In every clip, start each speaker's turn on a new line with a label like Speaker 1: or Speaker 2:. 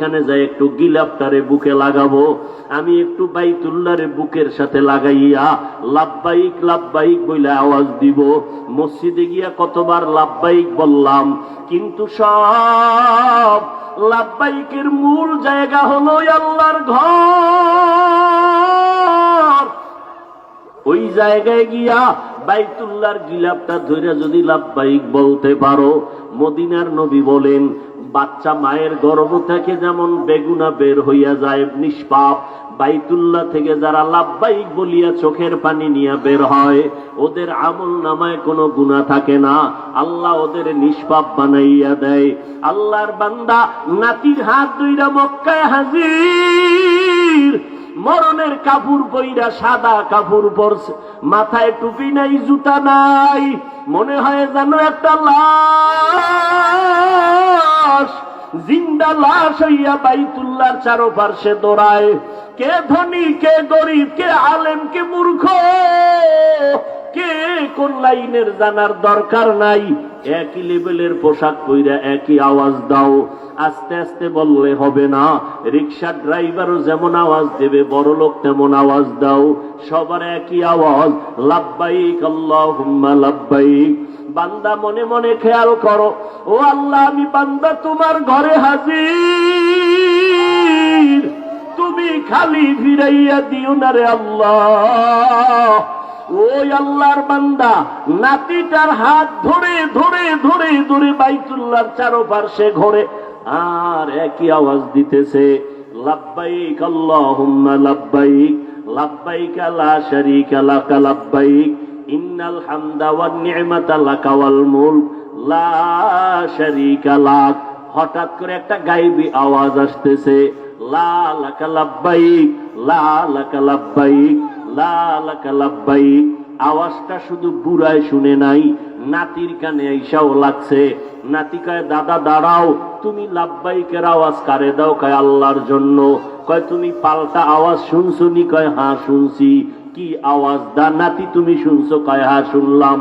Speaker 1: এখানে যাই একটু গিলাপটারে বুকে লাগাবো, আমি একটু বাইতুল্লাহরে বুকের সাথে লাগাইয়া লাব্বাইক লাব্বাইক বলে আওয়াজ দিব। মসজিদে গিয়া কতবার লাব্বাইক বললাম, কিন্তু সব লাব্বাইকের মূল জায়গা হলো আল্লাহর ঘর। ওই জায়গায় গিয়া বাইতুল্লাহর গিলাপটা ধরে যদি লাব্বাইক বলতে পারো, মদিনার নবী বলেন বাচ্চা মায়ের গর্ভ থেকে যেমন বেগুনা বের হইয়া যায় নিষ্পাপ, বাইতুল্লাহ থেকে যারা লাব্বাইক বলিয়া চোখের পানি নিয়ে বের হয় ওদের আমল নামায় কোনো গুনাহ থাকে না, আল্লাহ ওদের নিষ্পাপ বানাইয়া দেয়। আল্লাহর বান্দা নাতির হাত ধইরা মক্কায় হাজির, মরণের কাপড় পইরা সাদা কাপড় পরছে, মাথায় টুপি নাই, জুতা নাই, মনে হয় যেন একটা লাশ, জিন্দা লাশ হইয়া বাইতুল্লাহর চারপাশে দৌড়ায়। কে ধনী, কে গরিব, কে আলেম, কে মূর্খ, কে কোন লাইনের জানার দরকার নাই, একই লেভেলের পোশাক পইরা একই আওয়াজ দাও। আস্তে আস্তে বললে হবে না, রিকশা ড্রাইভারও যেমন আওয়াজ দেবে বড় লোক তেমন আওয়াজ দাও, সবার একই আওয়াজ, লাব্বাইক আল্লাহুম্মা লাব্বাইক। বান্দা মনে মনে খেয়াল করো, ও আল্লাহ আমি বান্দা তোমার ঘরে হাজির, তুমি খালি ফিরাইয়া দিও না রে আল্লাহ। ওই আল্লাহর বান্দা নাতিটার হাত ধরে ধরে ধরে ধরে বাইতুল্লাহর চারপাশে ঘোরে আর একই আওয়াজ দিতেছে, লাব্বাইক আল্লাহুম্মা লাব্বাইক, লাব্বাইক লা শারীকা লাকা লাব্বাইক, ইন্নাল হামদা ওয়ান নি'মাতা লাকা ওয়াল মুলক লা শারীকা লাক। হঠাৎ করে একটা গায়েবী আওয়াজ আসতেছে, লা লাকা লাব্বাইক, লা লাকা লাব্বাইক, লা লাকা লাব্বাইক। আওয়াজটা শুধু বুড়ায় শুনে নাই, নাতির কানে আইসাও লাগছে। নাতি কয় দাদা দাঁড়াও, তুমি লাব্বাইকের আওয়াজ কারে দাও? কয় আল্লাহর জন্য। কয় তুমি পাল্টা আওয়াজ শুনছো নি? কয় হ্যাঁ শুনছি। কি আওয়াজ দা নাতি তুমি শুনছো? কয় হ্যাঁ শুনলাম।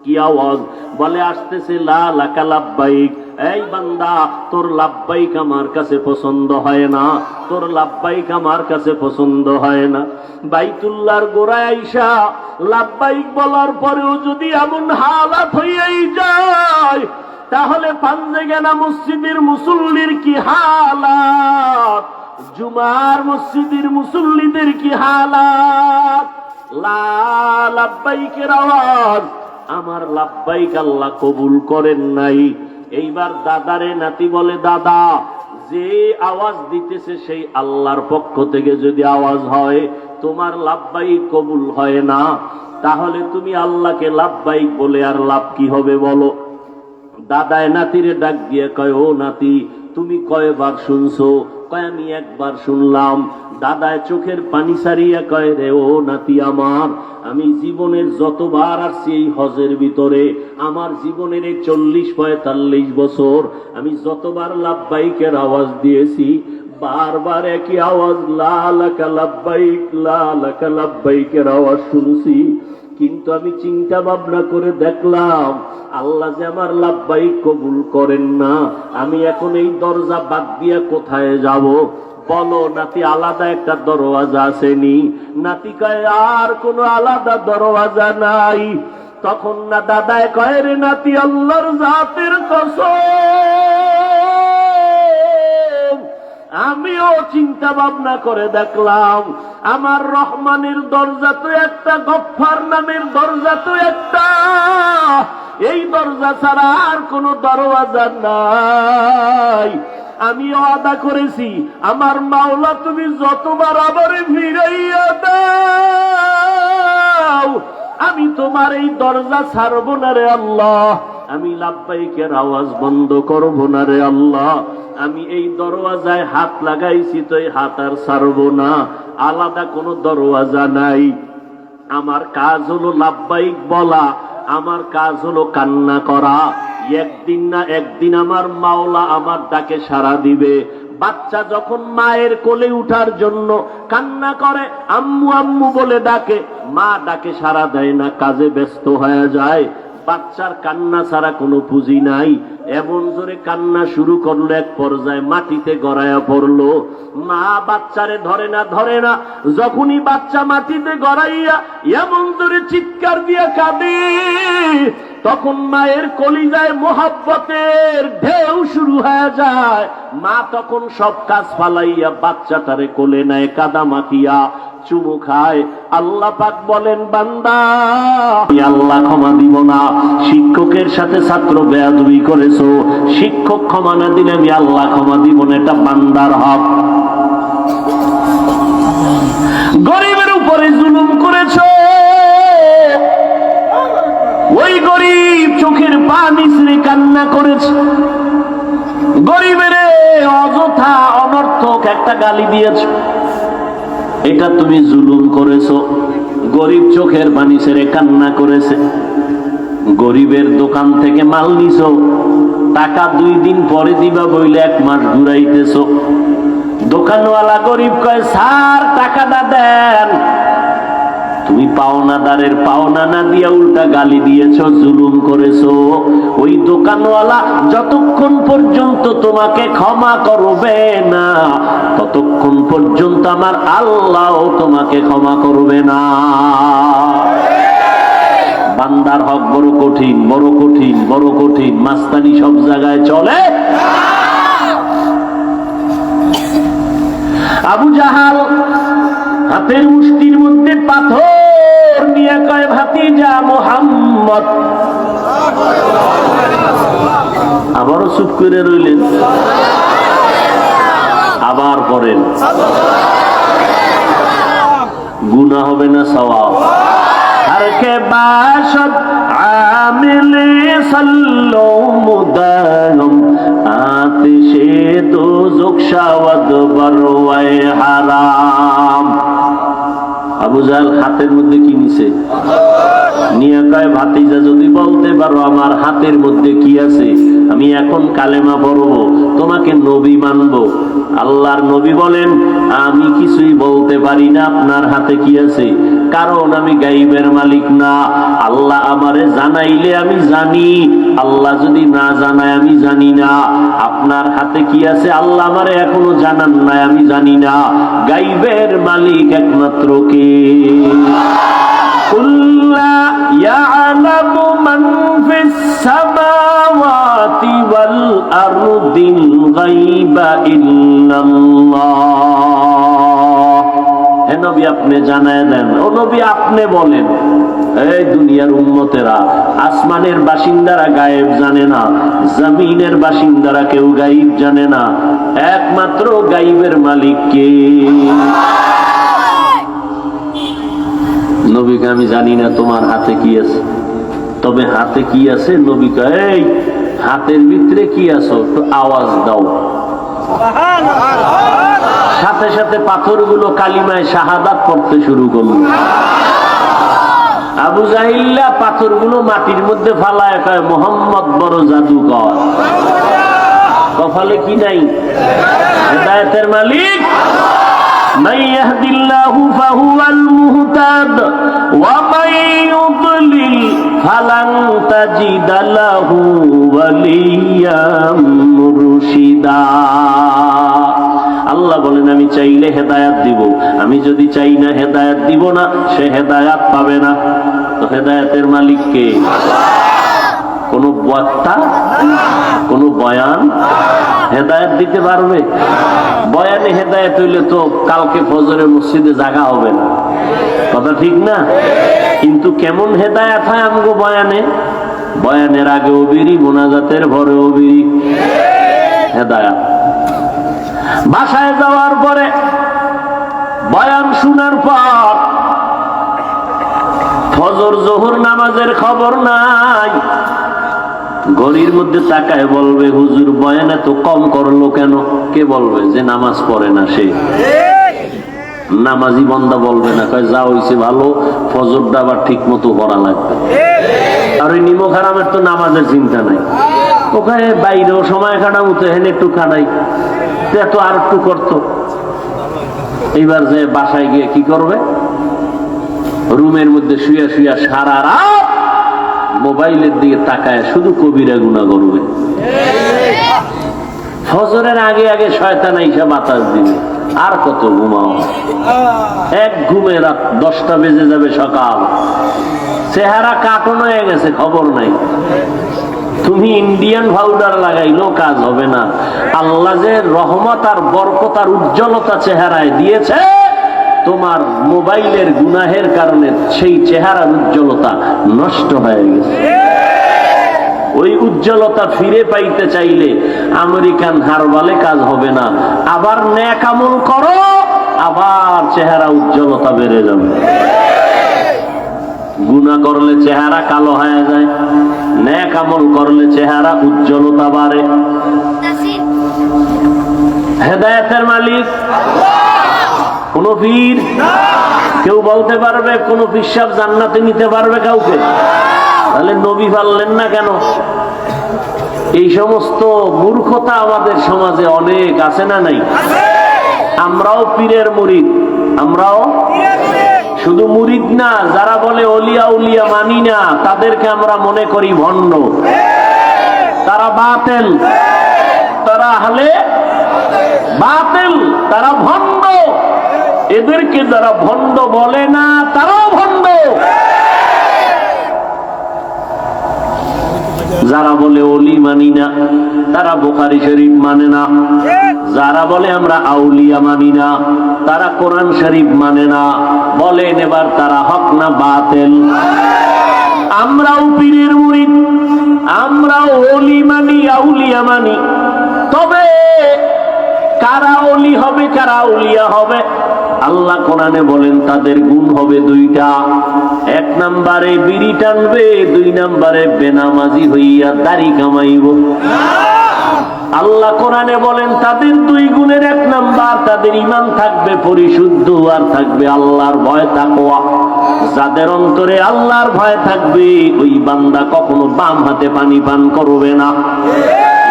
Speaker 1: কি আওয়াজ? বলে আসতেছে লা লাকা লাব্বাইক। এই বান্দা তোর লাব্বাইক আমার কাছে পছন্দ হয় না, তোর লাব্বাইক আমার কাছে পছন্দ হয় না। বাইতুল্লাহর গোড়ায় আইসা লাব্বাইক বলার পরেও যদি এমন হালাত হইয়াই যায়, তাহলে পাঞ্জেগানা মসজিদের মুসল্লির কি হালাত, জুমার মসজিদের মুসল্লিদের কি হালাত। লা লাব্বাইকের আওয়াজ, আমার লাব্বাইক আল্লাহ কবুল করেন নাই। এইবার দাদারে নাতি বলে, দাদা যে আওয়াজ দিতেছে সেই আল্লাহর পক্ষ থেকে যদি আওয়াজ হয়, তোমার লাব্বাইক কবুল হয় না, তাহলে তুমি আল্লাহকে লাব্বাইক বলে আর লাভ কি হবে বলো? দাদায় নাতিরে ডাক দিয়ে কয়, ও নাতি তুমি কয়বার শুনছো? কয় আমি একবার শুনলাম। দাদায় চোখের পানি সারিয়া কয়, রে ও নাতি আমার, আমি জীবনের যতবার আসছি এই হজের ভিতরে, আমার জীবনের 40-45 বছর আমি যতবার লাব্বাইকের আওয়াজ দিয়েছি, বারবার একই আওয়াজ লা লাকা লাব্বাইক, লা লাকা লাব্বাইকের আওয়াজ শুনছি। কিন্তু আমি চিন্তা ভাবনা করে দেখলাম আল্লাহ যে আমার লাব্বাইক কবুল করেন না, আমি এখন এই দরজা বাদ দিয়া কোথায় যাব? বলো নাতি, আলাদা একটা দরওয়াজা আসেনি? নাতি কয় আর কোনো আলাদা দরওয়াজা নাই। তখন না দাদায় কয়, রে নাতি আল্লাহর জাতের কসম, আমিও চিন্তা ভাবনা করে দেখলাম আমার রহমানের দরজা তো একটা, গফফার নামের দরজা তো একটা, এই দরজা ছাড়া আর কোনো দরওয়াজা নাই। আমি ওয়াদা করেছি আমার মাওলা তুমি যতবার আবারে ফিরাইয়া দাও, আমি তোমার এই দরজা ছাড়বো না রে আল্লাহ, আমি লাব্বাইকের আওয়াজ বন্ধ করবো না রে আল্লাহ, আমি এই দরওয়াজায় হাত লাগাইছি তো এই হাত আর ছাড়বো না, আলাদা কোনো দরওয়াজা নাই। আমার কাজ হলো লাব্বাইক বলা, আমার কাজ হলো কান্না করা। একদিন না একদিন আমার মাওলা আমার ডাকে সাড়া দিবে। বাচ্চা যখন মায়ের কোলে উঠার জন্য কান্না করে, আম্মু আম্মু বলে ডাকে, মা ডাকে সাড়া দেয় না, কাজে ব্যস্ত হয়ে যায়। বাচ্চার কান্না ছাড়া কোনো পুঁজি নাই। এমন জোরে কান্না শুরু করলো, এক পর্যায়ে মাটিতে গড়ায়া পড়লো। মা বাচ্চারে ধরে না। যখনই বাচ্চা মাটিতে গড়াইয়া এমন জোরে চিৎকার দিয়া কাঁদে, তখন মায়ের কলিজায় মোহাব্বতের ঢেউ শুরু হয়ে যায়। মা তখন সব কাজ ফালাইয়া বাচ্চাটারে কোলে নেয়, কাদা মাখিয়া চুমু খায়। আল্লাহ পাক বলেন, বান্দা আল্লাহ ক্ষমা দিব না। শিক্ষকের সাথে ছাত্র বেয়াদবি করেছো, শিক্ষক ক্ষমা না দিলে আমি আল্লাহ ক্ষমা দিব না, এটা বান্দার হক। গরিবের উপরে জুলুম করেছো, ওই গরিব চোখের পানি ছেড়ে কান্না করেছে। গরিবের অযথা অনর্থক একটা গালি দিয়েছ, এটা তুমি জুলুম করেছো। গরিব চোখের পানি ছেড়ে কান্না করেছে। গরিবের দোকান থেকে মাল নিছো, টাকা 2 দিন পরে দিবা বইলে 1 মাস ঘুরাইতেছো। দোকানওয়ালা গরিব কয়, স্যার টাকাটা দেন। তুমি পাওনাদারের পাওনা না দিয়া উল্টা গালি দিয়েছো, জুলুম করেছো। ওই দোকানওয়ালা যতক্ষণ পর্যন্ত তোমাকে ক্ষমা করবে না, ততক্ষণ পর্যন্ত আমার আল্লাহ তোমাকে ক্ষমা করবে না। বান্দার হক বড় কঠিন, বড় কঠিন, বড় কঠিন। মাস্তানি সব জায়গায় চলে। আবু জাহাল হাতের মুষ্টির মধ্যে পাথর নিয়ে কয়, ভাতিজা মুহাম্মদ। আবারও চুপ করে রইলেন, আবার পড়েন। গুনাহ হবে না সওয়াব? हर के बाशद आमिले सल्लो मुदाहम आतिशे दोज़ख शावद बरवाए हाराम। আবু জাহেল হাতের মধ্যে কি নিছে? নিয়ে কয়, ভাতিজা যদি বলতে পারো আমার হাতের মধ্যে কি আছে, আমি এখন কালেমা পড়বো, তোমাকে নবী মানবো। আল্লাহর নবী বলেন, আমি কিছুই বলতে পারি না আপনার হাতে কি আছে, কারণ আমি গাইবের মালিক না। আল্লাহ আমারে জানাইলে আমি জানি, আল্লাহ যদি না জানায় আমি জানি না। আপনার হাতে কি আছে আল্লাহ আমারে এখনো জানান নাই, আমি জানি না। গাইবের মালিক একমাত্র কে? কুল্লা ইয়ালামু মান ফিস সামাওয়াতি ওয়াল আরদিল গায়বা ইল্লাল্লাহ। হে নবী আপনি জানায় দেন, ও নবী আপনি বলেন। এই দুনিয়ার উম্মতেরা, আসমানের বাসিন্দারা গায়েব জানে না, জমিনের বাসিন্দারা কেউ গায়েব জানে না। একমাত্র গায়েবের মালিক কে? নবীকে আমি জানি না তোমার হাতে কি আছে, তবে হাতে কি আছে নবী কয়, এই হাতের ভিতরে কি আছে একটু আওয়াজ দাও। সাথে সাথে পাথরগুলো কালিমায় শাহাদাত পড়তে শুরু করলো। আবু জাহিল্লা পাথরগুলো মাটির মধ্যে ফালায় কয়, মুহাম্মদ বড় জাদুকর। কপালে কি নাই? হেদায়েতের মালিক। من يهد الله فهو المهتد ومن يضلل فلن تجد له وليا مرشدا। আল্লাহ বলেন, আমি চাইলে হেদায়াত দিব, আমি যদি চাই না হেদায়াত দিব না, সে হেদায়াত পাবে না। তো হেদায়াতের মালিক কে? কোন বক্তা, কোন বয়ান হেদায়েত দিতে পারবে? বয়ানে হেদায়েত হইলে তো কালকে ফজরে মসজিদে জায়গা হবে না, কথা ঠিক না? কিন্তু কেমন হেদায়েত হয় আমগো বয়ানে? বয়ানের আগেও বিড়ি, মোনাজাতের পরেও বিড়ি, হেদায়েত। বাসায় যাওয়ার পরে বয়ান শোনার পর ফজর জোহর নামাজের খবর নাই। ঘড়ির মধ্যে তাকায় বলবে, হুজুর বয়ান এত কম করলো কেন? কে বলবে? যে নামাজ পড়ে না সে। নামাজি বন্দা বলবে না, কয় যা হইছে ভালো, ফজরটা আবার ঠিক মতো পড়া লাগবে। আর ওই নিমক হারামের তো নামাজের চিন্তা নাই, ওখানে বাইরেও সময় কাটাবো তো হেন একটু কাটাই, এত আর একটু করতো। এইবার যে বাসায় গিয়ে কি করবে? রুমের মধ্যে শুয়ে শুয়ে সারা রাত মোবাইলের দিকে তাকায় শুধু কবিরা গুনাহ করবে। ফজরের আগে আগে শয়তান আইসা বাতাস দিবে, আর কত ঘুমাও, এক ঘুমে রাত 10টা বেজে যাবে সকাল, চেহারা কাটন হয়ে গেছে, খবর নাই। তুমি ইন্ডিয়ান পাউডার লাগাইলো কাজ হবে না। আল্লাহ যে রহমত আর বরকত আর উজ্জ্বলতা চেহারায় দিয়েছে, তোমার মোবাইলের গুনাহের কারণে সেই চেহারার উজ্জ্বলতা নষ্ট হয়ে গেছে। ওই উজ্জ্বলতা ফিরে পাইতে চাইলে আমেরিকান হারবালে কাজ হবে না, আবার নেক আমল করো, আবার চেহারা উজ্জ্বলতা বেড়ে যাবে। গুনাহ করলে চেহারা কালো হয়ে যায়, নেক আমল করলে চেহারা উজ্জ্বলতা বাড়ে। হেদায়েতের মালিক কোন পীর? কেউ বলতে পারবে কোন পীর সাহেব জান্নাতে নিতে পারবে কাউকে? তাহলে নবী পারলেন না কেন? এই সমস্ত মূর্খতা আমাদের সমাজে অনেক আছে না নাই? আমরাও পীরের মুরিদ, আমরাও শুধু মুরিদ না, যারা বলে ওলিয়া উলিয়া মানি না তাদেরকে আমরা মনে করি ভণ্ড। তারা বাতিল, তারা আহলে বাতিল, তারা ভণ্ড। এদেরকে যারা ভণ্ড বলে না তারাও ভণ্ড। যারা বলে ওলি মানি না তারা বুখারী শরীফ মানে না, যারা বলে আমরা আউলিয়া মানি না তারা কোরআন শরীফ মানে না। বলেন এবার তারা হক না বাতিল? আমরাও পীরের মুরিদ, আমরাও ওলি মানি, আউলিয়া মানি। তবে কারা ওলি হবে কারা আউলিয়া হবে আল্লাহ কোরআনে বলেন তাদের গুণ হবে দুইটা। 1 নম্বরে বিড়ি টানবে, 2 নম্বরে বেনামাজি হইয়া দাড়ি কামাইব। আল্লাহ কোরআনে বলেন তাদের 2 গুণের 1 নাম্বার, তাদের ঈমান থাকবে পরিশুদ্ধ আর থাকবে আল্লাহর ভয় তাকওয়া। যাদের অন্তরে আল্লাহর ভয় থাকবে ওই বান্দা কখনো বাম হাতে পানি পান করবে না।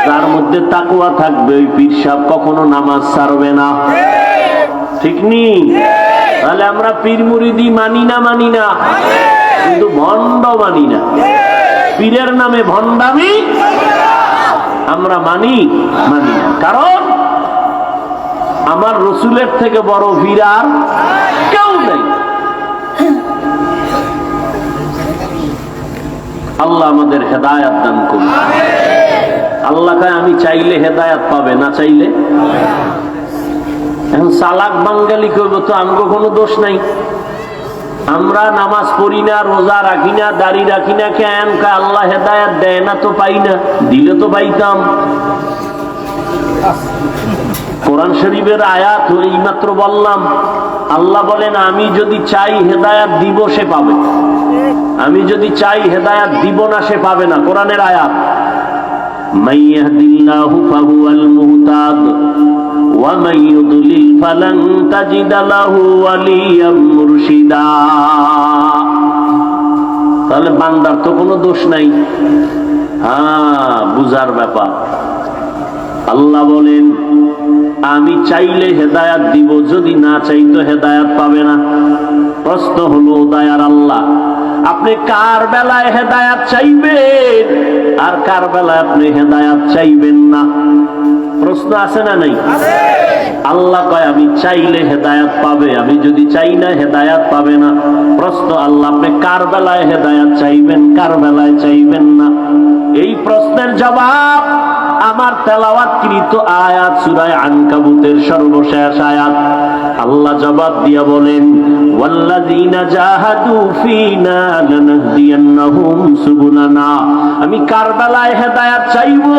Speaker 1: যার মধ্যে তাকওয়া থাকবে ওই পীর সাহেব কখনো নামাজ ছাড়বে না। ঠিক নেই? তাহলে আমরা পীর মুরিদি মানি না? মানি না, কিন্তু ভণ্ড মানি না। পীরের নামে ভণ্ডামি আমরা মানি মানি না, কারণ আমার রসুলের থেকে বড় পীর আর কেউ নেই। আল্লাহ আমাদের হেদায়েত দান করুন। আল্লাহ কয় আমি চাইলে হেদায়েত পাবে, না চাইলে। এখন চালাক বাঙালি কইব তো আমগো কোনো দোষ নাই, আমরা নামাজ পড়ি না, রোজা রাখি না, দাড়ি রাখি না, কেন? আল্লাহ হেদায়েত দেয় না তো পাই না, দিলে তো পাইতাম। কোরআন শরীফের আয়াত এইমাত্র বললাম, আল্লাহ বলেন আমি যদি চাই হেদায়েত দিব সে পাবে, আমি যদি চাই হেদায়েত দিব না সে পাবে না। কোরআনের আয়াত, মান ইয়াহদিল্লাহু ফাহুয়াল মুহতাদ ওয়া মান ইউদ্লিল ফালান তাজিদা লাহু ওয়ালিয়াম মুরশিদা। তাহলে বান্দার তো কোনো দোষ নাই, বুঝার ব্যাপার। আল্লাহ বলেন আমি চাইলে হেদায়েত দিব, যদি না চাই তো হেদায়েত পাবে না। প্রশ্ন হলো দয়ার আল্লাহ আপনি কার বেলায় হেদায়েত চাইবেন আর কার বেলায় আপনি হেদায়েত চাইবেন না? প্রশ্ন আছে না নাই? আল্লাহ কয় আমি চাইলে হেদায়েত পাবে, আমি যদি চাই না হেদায়েত পাবে না। প্রশ্ন আল্লাহ আপনি কার বেলায় হেদায়েত চাইবেন, কার বেলায় চাইবেন না? এই প্রশ্নের জবাব আমার তেলাওয়াতকৃত আয়াত সূরা আনকাবুতের সর্বশেষ আয়াত। আল্লাহ জবাব দিয়া বলেন ওয়াল্লাযীনা জাহাদু ফীনা লানাহদিয়ান্নাহুম সুবুলানা। আমি কার বেলায় হেদায়েত চাইবো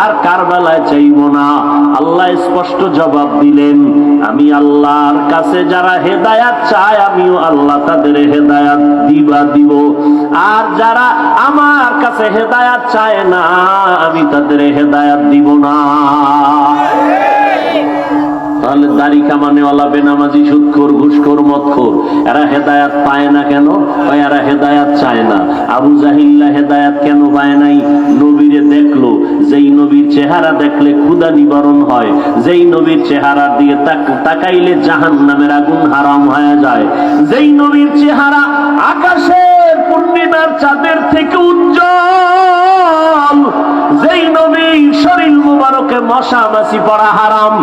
Speaker 1: আর কার বেলায় চাইবো না? আল্লাহ স্পষ্ট জবাব দিলেন আমি আল্লাহর কাছে যারা হেদায়েত চায় আমিও আল্লাহ তাদের হেদায়েত দিব, আর যারা আমার কাছে হেদায়েত চায় না আমি তাদের হেদায়েত দিব না। তাহলে দাড়ি কামানেওয়ালা, বেনামাজি, সুদখোর, ঘুষখোর, মদখোর এরা হেদায়েত পায় না কেন? এরা হেদায়েত চায় না। আবু জাহিল্লা হেদায়েত কেন পায় নাই? নবীরে দেখলো, যেই নবীর চেহারা দেখলে ক্ষুধা নিবারণ হয়, যেই নবীর চেহারা দিয়ে তাকাইলে জাহান্নামের আগুন হারাম হয়ে যায়, যেই নবীর চেহারা আকাশের পূর্ণ পূর্ণিমার চাঁদের থেকে উজ্জ্বল, যেই নবীর শরীর মুবারকে মশা মাছি পড়া হারাম,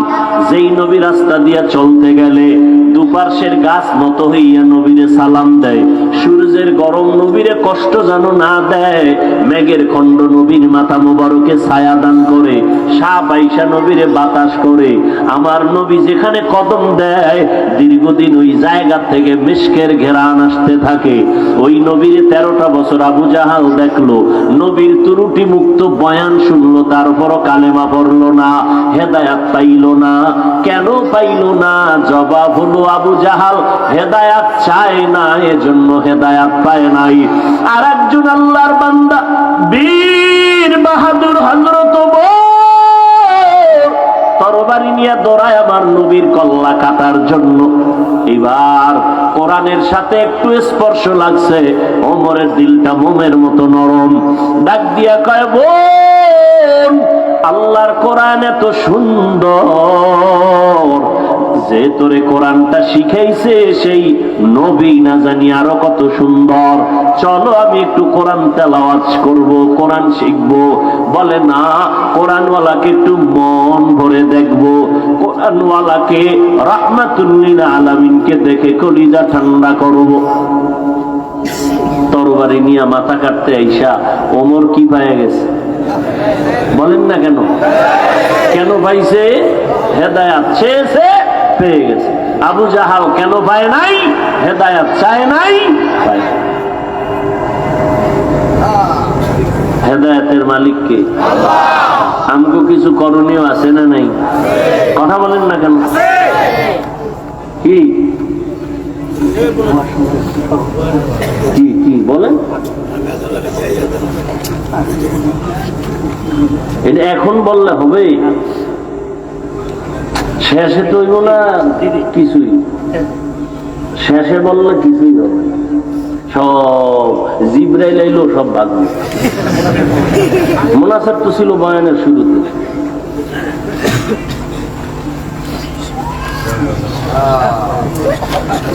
Speaker 1: যেই নবী রাস্তা দিয়া চলতে গেলে দুপার্শ্বের গাছ মতো হইয়া নবীরে সালাম দেয়, সূর্যের গরম নবীরে কষ্ট যেন না দেয়, মেঘের খণ্ড নবীর মাথা মুবারকে ছায়া দান করে, সাপ আইসা নবীরে বাতাস করে, আমার নবী যেখানে কদম দেয় দীর্ঘদিন ওই জায়গা থেকে মিশকের ঘেরান আসতে থাকে। ওই নবীরে 13টা বছর আবু জাহাল দেখলো, নবীর ত্রুটি মুক্ত বয়ান শুনলো, তারপরও কালেমা পড়লো না, হেদায়াত পাইল না। কেন পাইল না? জবাব হলো আবু জাহাল হেদায়াত চায় না, এজন্য হেদায়াত পায় নাই। আর একজন আল্লাহর বান্দা বীর বাহাদুর হযরত তরবারি নিয়ে দৌড়ায় আমার নবীর কল্লা কাটার জন্য। এবার কোরআনের সাথে একটু স্পর্শ লাগছে, ওমরের দিলটা মোমের মতো নরম, ডাক দিয়া কয়, বোন, আল্লাহর কোরআন এত সুন্দর, যে তোরে কোরআনটা শিখাইছে সেই নবী না জানি আরো কত সুন্দর, চলো আমি একটু কোরআন তেলাওয়াত করব, কোরআন শিখবো। বলে না, কোরআনওয়ালাকে একটু মন ভরে দেখবো, কোরআনওয়ালাকে রাহমাতুল লিল আলামিনকে দেখে কলিজা ঠান্ডা করব। তরবারি নিয়ে মাথা কাটতে আইসা ওমর কি পায়ে গেছে? বলেন না কেন? কেন পাইছে? হেদায়াত চেয়েছে, পেয়ে গেছে। আবু জাহাল কেন পায় নাই? হেদায়াত চায় নাই, পায়। হেদায়াতের মালিক কে? আমগো কিছু করণীয় আছে না নাই? কথা বলেন না কেন? কি কি কি বলেন? এটা এখন বললে হবে? শেষে তো হইব না কিছুই, শেষে বললে কিছুই হবে, সব জিব্রাইল আইলো সব ভাগবে। মুনাসাব তো ছিল বয়ানের শুরুতে।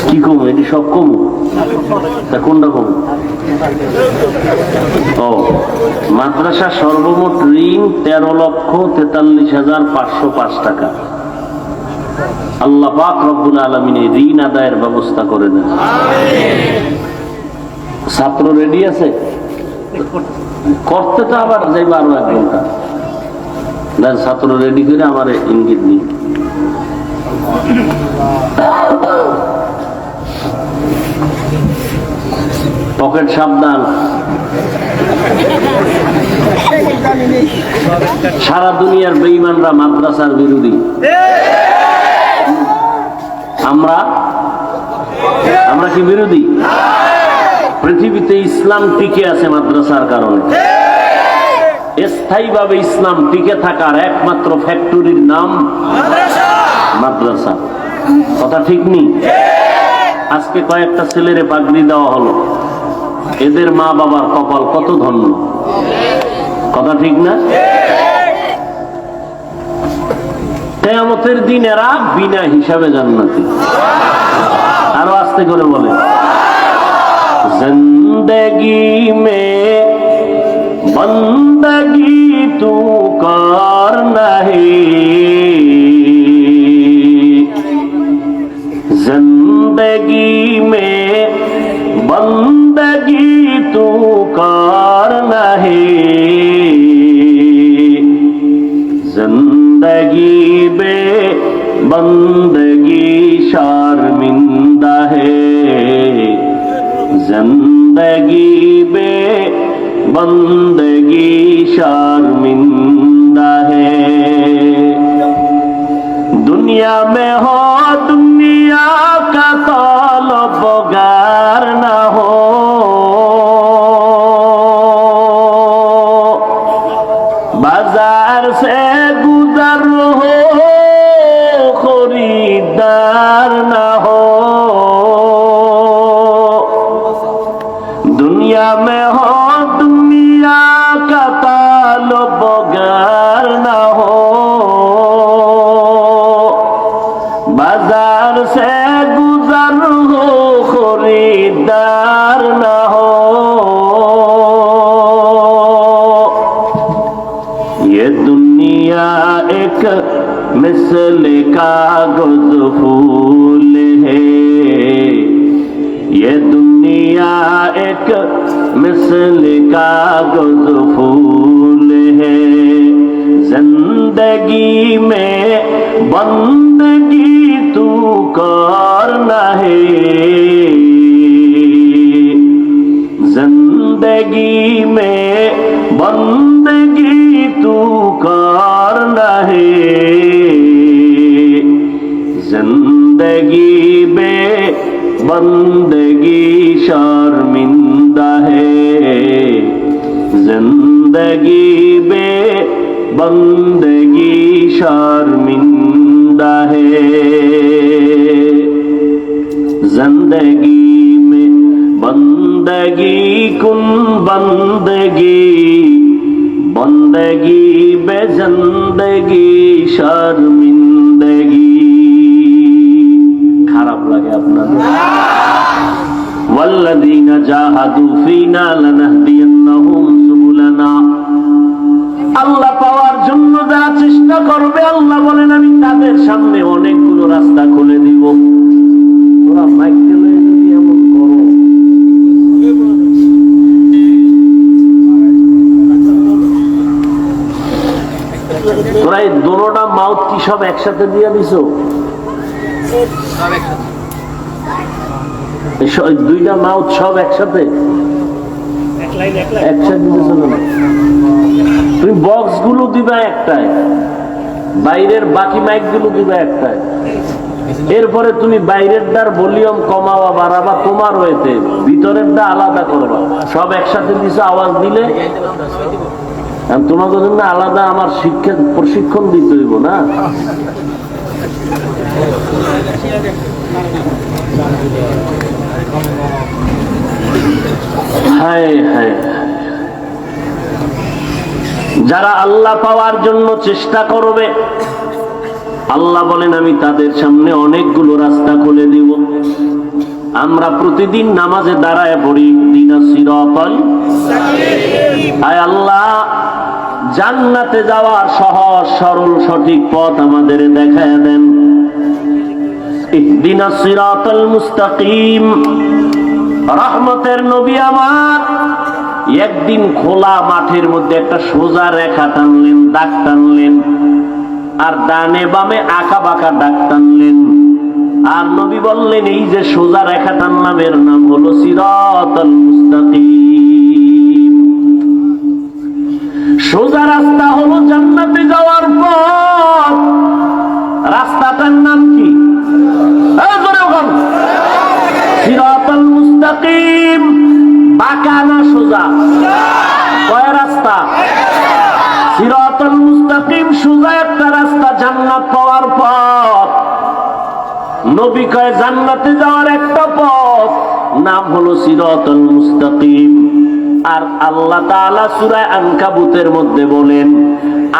Speaker 1: কি কম? এটি সব কম, তা কোনটা কম? ও, মাদ্রাসা সর্বমোট ঋণ 13,43,505 টাকা। আল্লাহ পাক রব্বুল আলামিন এই ঋণ আদায়ের ব্যবস্থা করে দেন। ছাত্র রেডি আছে করতে, তো আবার যাইব আরো 1 ঘন্টা। ছাত্র রেডি করে আমার ইঙ্গিত দিন। পকেট সাবধান। সারা দুনিয়ার বেঈমানরা মাদ্রাসার বিরোধী, আমরা কি বিরোধী? পৃথিবীতে ইসলাম টিকে আছে মাদ্রাসার কারণে। স্থায়ীভাবে ইসলাম টিকে থাকার একমাত্র ফ্যাক্টরির নাম মাদ্রাসা। কথা ঠিক নেই? আজকে কয়েকটা ছেলেরে পাগড়ি দেওয়া হলো, এদের মা বাবার কপাল কত ধন্য। কথা ঠিক না? কিয়ামতের দিন এরা বিনা হিসাবে জান্নাতি। আরো আস্তে করে বলে, জিন্দেগি মে বন্দগি তু কর নাহি, जिंदगी में बंदगी तू कर नहीं, जिंदगी बे बंदगी शर्मिंदा है, जिंदगी बे बंदगी शर्मिंदा है। दुनिया में हो दुनिया का तलबगार न हो, बाजार से गुजर हो खरीदार न हो, दुनिया में हो दुनिया का तलबगार न हो, बाजार से गुजर हो खरीदार कागज फूल है, ये दुनिया एक मिसल कागज फूल है। जिंदगी में बंदगी तू करना है, जिंदगी में बंदगी तू करना है, जिंदगी में बंदगी शर्मिंदा है, जिंदगी में बंदगी शर्मिंदा है। जिंदगी में बंदगी कुन बंदगी, बंदगी बे जिंदगी शर्मिंदगी। খারাপ লাগে আপনাদের? ওয়াল্লাযীনা জাহাদু ফীনা লানাহদিয়ান্নাহুম সুবুলানা। আল্লাহ পাওয়ার জন্য যারা চেষ্টা করবে, আল্লাহ বলেন আমি তাদের সামনে অনেকগুলো রাস্তা খুলে দিব। তোরা মাইক দিলে যদি এমন করো, তোরা এই দোনোটা মাউথ কি সব একসাথে দিয়ে দিছো? দুইটা মাউথ সব একসাথে তুমি বক্স গুলো দিবা একটাই, বাইরের বাকি মাইক গুলো দিবা একটাই। এরপরে তুমি বাইরের দার ভলিউম কমাবা বাড়াবা তোমার হয়েছে, ভিতরের দা আলাদা করবা। সব একসাথে দিছো, আওয়াজ দিলে তোমাকে জন্য আলাদা আমার শিক্ষা প্রশিক্ষণ দিতে হইব না? হায় হায়, যারা আল্লাহ পাওয়ার জন্য চেষ্টা করবে, আল্লাহ বলেন আমি তাদের সামনে অনেকগুলো রাস্তা খুলে দিব। আমরা প্রতিদিন নামাজে দাঁড়ায় পড়ি ইহদিনাস সিরাতাল মুস্তাকিম। আয় আল্লাহ, জান্নাতে যাওয়ার সহজ সরল সঠিক পথ আমাদের দেখায় দেন। ইহদিনাস সিরাতাল মুস্তাকিম। রহমতের নবী আমার একদিন খোলা মাঠের মধ্যে একটা সোজা রেখা টানলেন, দাগ টানলেন, আর ডানে বামে আঁকা বাঁকা দাগ টানলেন। আর নবী বললেন এই যে সোজা রেখা টানলাম এর নাম হলো সিরাতাল মুস্তাকিম। সোজা রাস্তা হলো জান্নাতে যাওয়ার পথ। রাস্তাটার নাম কি? সিরাতাল মুস্তাকিম। বাঁকা না সোজা? কয় রাস্তা? সিরাতাল মুস্তাকিম সোজা একটা রাস্তা, জান্নাত পাওয়ার পথ। নবী কয় জান্নাতে যাওয়ার একটা পথ, নাম হলো সিরাতাল মুস্তাকিম। আর আল্লাহ তাআলা সূরা আনকাবুতের মধ্যে বলেন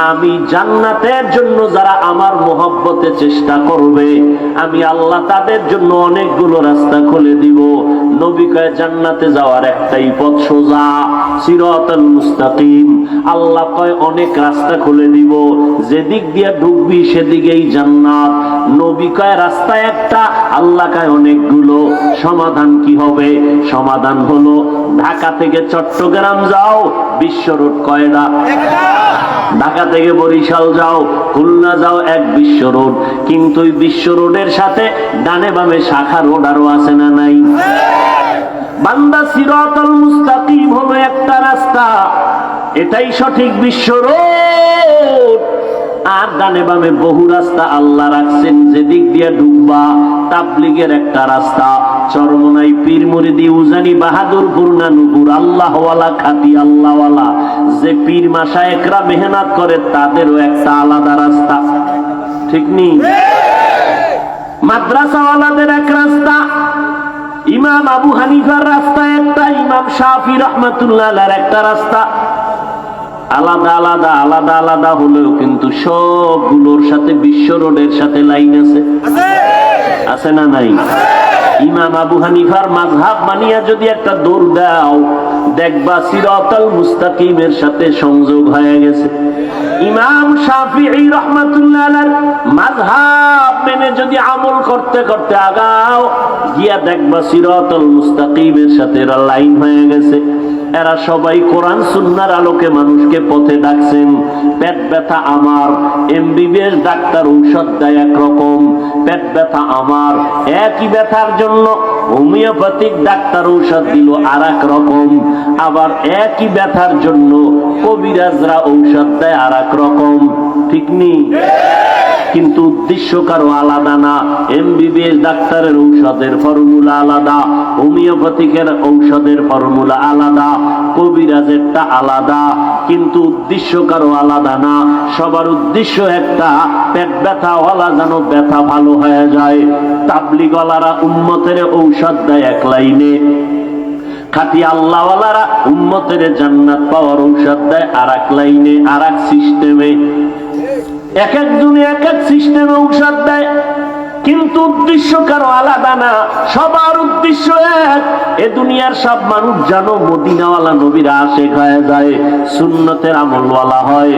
Speaker 1: আমি জান্নাতের জন্য যারা আমার মহব্বতে চেষ্টা করবে, আমি আল্লাহ তাদের জন্য অনেকগুলো রাস্তা খুলে দিব। নবী কয় জান্নাতে যাওয়ার একটাই পথ, সোজা সিরাতাল মুস্তাকিম। আল্লাহ কয় অনেক রাস্তা খুলে দিব, যেদিক দিয়ে ঢুকবি সেদিকেই জান্নাত। নবী কয় রাস্তা একটা, আল্লাহ কয় অনেকগুলো। সমাধান কি হবে? সমাধান হলো ঢাকা থেকে চট্টগ্রাম যাও, বিশ্ব রোড কয়টা? ঢাকা থেকে বরিশাল যাও, খুলনা যাও, এক বিশ্ব রোড। কিন্তু ওই বিশ্ব রোডের সাথে ডানে বামে শাখা রোড আরো আছে না নাই? বান্দা সিরাতাল মুস্তাকিম হলো একটা রাস্তা, এটাই সঠিক বিশ্ব রোড। আর ডানে বামে বহু রাস্তা আল্লাহ রাখছেন, যেদিক দিয়ে ঢুকবা তাবলীগের একটা রাস্তা, চরমনাই পীর মুরিদি উজানি বাহাদুরপুর নানুপুর আল্লাহওয়ালা খাঁটি আল্লাহওয়ালা যে পীর মাশায়েখরা মেহনত করে তাদেরও একটা আলাদা রাস্তা, ঠিক নেই? মাদ্রাসাওয়ালাদের এক রাস্তা, ইমাম আবু হানিফার রাস্তা একটা, ইমাম শাফি রহমাতুল্লাহ আলাইহির একটা রাস্তা। আলাদা আলাদা আলাদা আলাদা হলেও কিন্তু সবগুলোর সাথে বিশ্ব রোডের সাথে লাইন আছে, আছে না নাই? ইমাম আবু হানিফার মাযহাব মানিয়া যদি একটা দৌড় দাও, দেখবা সিরাতাল মুস্তাকিমের সাথে সংযোগ হয়ে গেছে। ইমাম শাফিঈ রাহমাতুল্লাহ আলাইহির মাযহাব মেনে যদি আমল করতে করতে আগাও, গিয়া দেখবা সিরাতুল মুস্তাকিমের সাথে এরা লাইন হয়ে গেছে। এরা সবাই কোরআন সুন্নাহর আলোকে মানুষকে পথে ডাকছেন। পেট ব্যথা আমার, এমবিবিএস ডাক্তার ঔষধ দেয় একরকম। পেট ব্যথা আমার, একই ব্যথার জন্য হোমিওপ্যাথিক ডাক্তার ঔষধ দিল আর এক রকম। আবার একই ব্যথার জন্য কবিরাজরা ঔষধ দেয় আর এক রকম। ঠিক নেই? কিন্তু উদ্দেশ্য কারো আলাদা না। এমবিবিএস ডাক্তারের ঔষধের ফর্মুলা আলাদা, হোমিওপ্যাথিকের ঔষধের ফর্মুলা আলাদা, কবিরাজেরটা আলাদা, কিন্তু উদ্দেশ্য কারো আলাদা না। সবার উদ্দেশ্য একটা, পেট ব্যথাওয়ালা যেন ব্যথা ভালো হয়ে যায়। তাবলীগওয়ালারা উম্মতের ঔষধ দেয় এক লাইনে, খাঁটি আল্লাহওয়ালারা উম্মতের জান্নাত পাওয়ার ঔষধ দেয় আর এক লাইনে, আর এক সিস্টেমে। এক একজনে এক এক সিস্টেমে ঔষধ দেয়, কিন্তু উদ্দেশ্য কারো আলাদা না। সবার উদ্দেশ্য এক, এ দুনিয়ার সব মানুষ যেন মদিনাওয়ালা নবীর আশিক হয়ে যায়, সুন্নতের আমলওয়ালা হয়,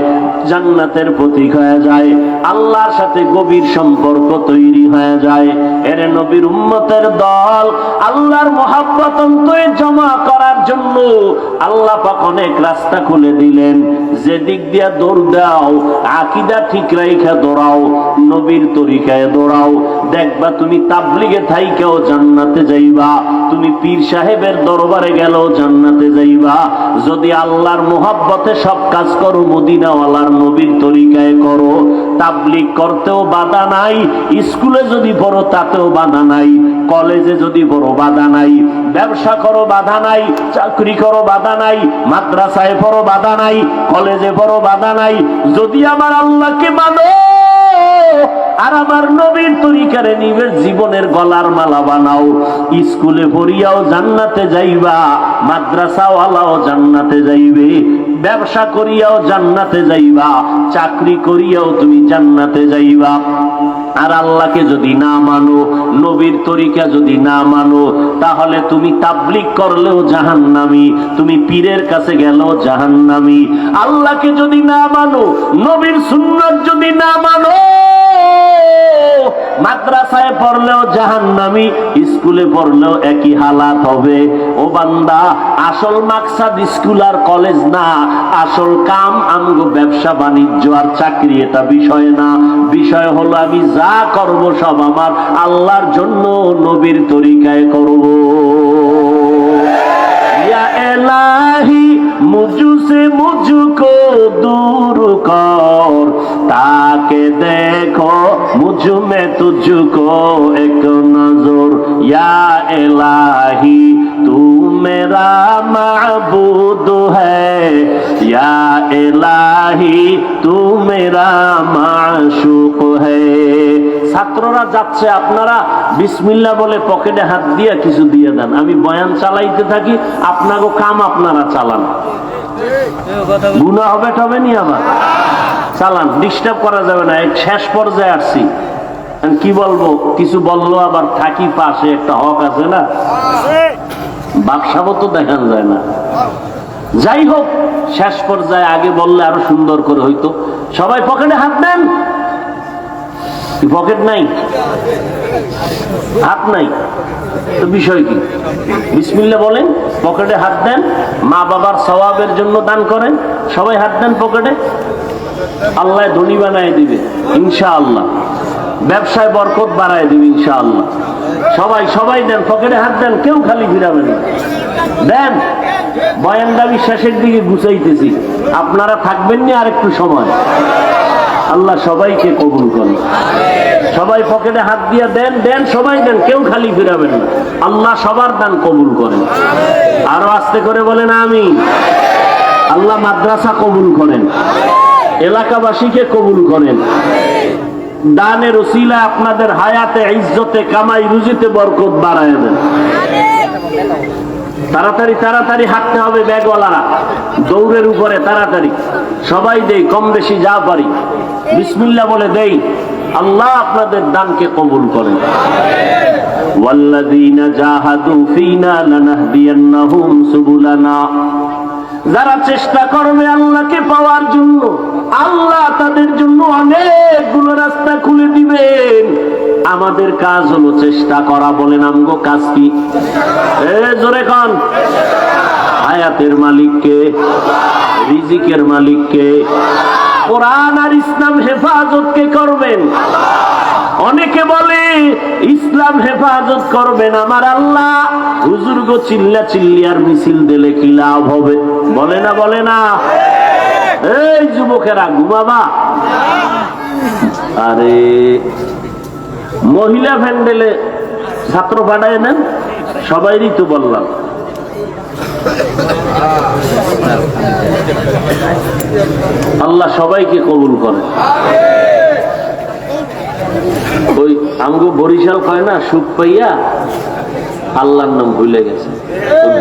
Speaker 1: জান্নাতের প্রতীক হয়ে যায়, আল্লাহর সাথে গভীর সম্পর্ক তৈরি হয়ে যায়। এর নবীর উম্মতের দল আল্লাহর মহব্বত অন্তরে জমা করার জন্য আল্লাহ পাক অনেক রাস্তা খুলে দিলেন। যে দিক দিয়া দৌড় দাও, আকীদা ঠিক রাইখা দৌড়াও, নবীর তরিকায় দৌড়াও, দেখবা তুমি তাবলীগে থাইকাও জান্নাতে যাইবা, তুমি পীর সাহেবের দরবারে গেলেও জান্নাতে যাইবা। যদি আল্লাহর মোহাব্বতে সব কাজ করো, মদিনাওয়ালার নবীর তরিকায় করো, তাবলীগ করতেও বাধা নাই, স্কুলে যদি পড়ো তাতেও বাধা নাই, কলেজে যদি পড়ো বাধা নাই, ব্যবসা করো বাধা নাই, চাকরি করো বাধা নাই, মাদ্রাসায় পড়ো বাধা নাই, কলেজে পড়ো বাধা নাই। যদি আমার আল্লাহকে মানো আর আমার নবীর তরিকারে নিবের জীবনের গলার মালা বানাও, স্কুলে পড়িয়াও জান্নাতে যাইবা, মাদ্রাসাওয়ালাও জান্নাতে যাইবে, ব্যবসা করিয়াও জান্নাতে যাইবা, চাকরি করিয়াও তুমি জান্নাতে যাইবা। আর আল্লাহকে যদি না মানো, নবীর তরিকা যদি না মানো, তাহলে তুমি তাবলীগ করলেও জাহান্নামী, তুমি পীরের কাছে গেলেও জাহান্নামী। আল্লাহকে যদি না মানো, নবীর সুন্নাত যদি না মানো, মাদ্রাসায় পড়লেও জাহান্নামী, স্কুলে পড়লেও একই হালাত হবে। ও বান্দা, আসল মাকসাদ স্কুল আর কলেজ না, আসল কাম আমগো ব্যবসা বাণিজ্য আর চাকরি, এটা বিষয় না। বিষয় হলো আমি যা করব সব আমার আল্লাহর জন্য, নবীর তরিকায় করব। ইয়া ইলাহি মুঝসে মুঝকো দূর কর, তাকে দেখো মুঝ মে তুঝকো এক নজর। ইয়া ইলাহি তু মেরা মাবুদ হ্যায়, ইয়া ইলাহি তু মেরা মাশুক হ্যায়। ছাত্ররা যাচ্ছে, আপনারা বিসমিল্লাহ বলে পকেটে হাত দিয়ে কিছু দিয়ে দেন, আমি বয়ান চালাইতে থাকি, আপনাকে কাম আপনারা চালান। গুনাহ হবে টবে নি আবার চালান, ডিস্টার্ব করা যাবে না। এক শেষ পর্যায়ে আসছি, কি বলবো, কিছু বললো আবার থাকি পাশে, একটা হক আছে না, বাকসাবো তো দেখান যায় না। যাই হোক, শেষ পর্যায়ে আগে বললে আরো সুন্দর করে হইতো। সবাই পকেটে হাত দেন। পকেট নাই, হাত নাই, তো বিষয় কি? বিসমিল্লাহ বলেন, পকেটে হাত দেন, মা বাবার সওয়াবের জন্য দান করেন, সবাই হাত দেন পকেটে। আল্লাহ ধনী বানায় দিবে ইনশাআল্লাহ, ব্যবসায় বরকত বাড়ায় দিবে ইনশাআল্লাহ। সবাই সবাই দেন, পকেটে হাত দেন, কেউ খালি ফিরাবেন না, দেন। বয়ান দাবি শেষের দিকে গুছাইতেছি, আপনারা থাকবেন না আর একটু সময়। আল্লাহ সবাইকে কবুল করেন। সবাই পকেটে হাত দিয়ে দেন, দেন, সবাই দেন, কেউ খালি ফিরাবেন না। আল্লাহ সবার দান কবুল করেন। আরো আস্তে করে বলেন আমিন। আল্লাহ মাদ্রাসা কবুল করেন, এলাকাবাসীকে কবুল করেন। দানের উসিলা আপনাদের হায়াতে, ইজ্জতে, কামাই রুজিতে বরকত বাড়ায় দেন। তাড়াতাড়ি তাড়াতাড়ি হাঁটতে হবে, ব্যাগওয়ালারা দৌড়ের উপরে তাড়াতাড়ি। সবাই দেই, কম বেশি যা পারি, বিসমিল্লাহ বলে দেই। আল্লাহ আপনাদের দানকে কবুল করেন। ওয়াল্লাযীনা জাহাদু ফীনা লানাহদিয়ান্নাহুম সুবুলানা। যারা চেষ্টা করবে আল্লাহকে পাওয়ার জন্য, আল্লাহ তাদের জন্য অনেকগুলো রাস্তা খুলে দিবেন। আমাদের কাজ হলো চেষ্টা করা। বলেন আমগো কাজ কি? জোরে কন। হায়াতের মালিককে, রিজিকের মালিককে, কোরআন আর ইসলাম হেফাজত কে করবেন? অনেকে বলে ইসলাম হেফাজত করবেন আমার আল্লাহ। হুজুর গো চিল্লা চিল্লি আর মিছিল দিলে কি লাভ হবে? বলে না বলে না? এই যুবকেরা ঘুমাবা। আরে মহিলা প্যান্ডেলে ছাত্র পাঠায় নেন, সবাইরই তো বললাম। আল্লাহ সবাইকে কবুল করে। ওই আমগো বরিশাল কয় না, সুখ পাইয়া আল্লাহর নাম ভুলে গেছে।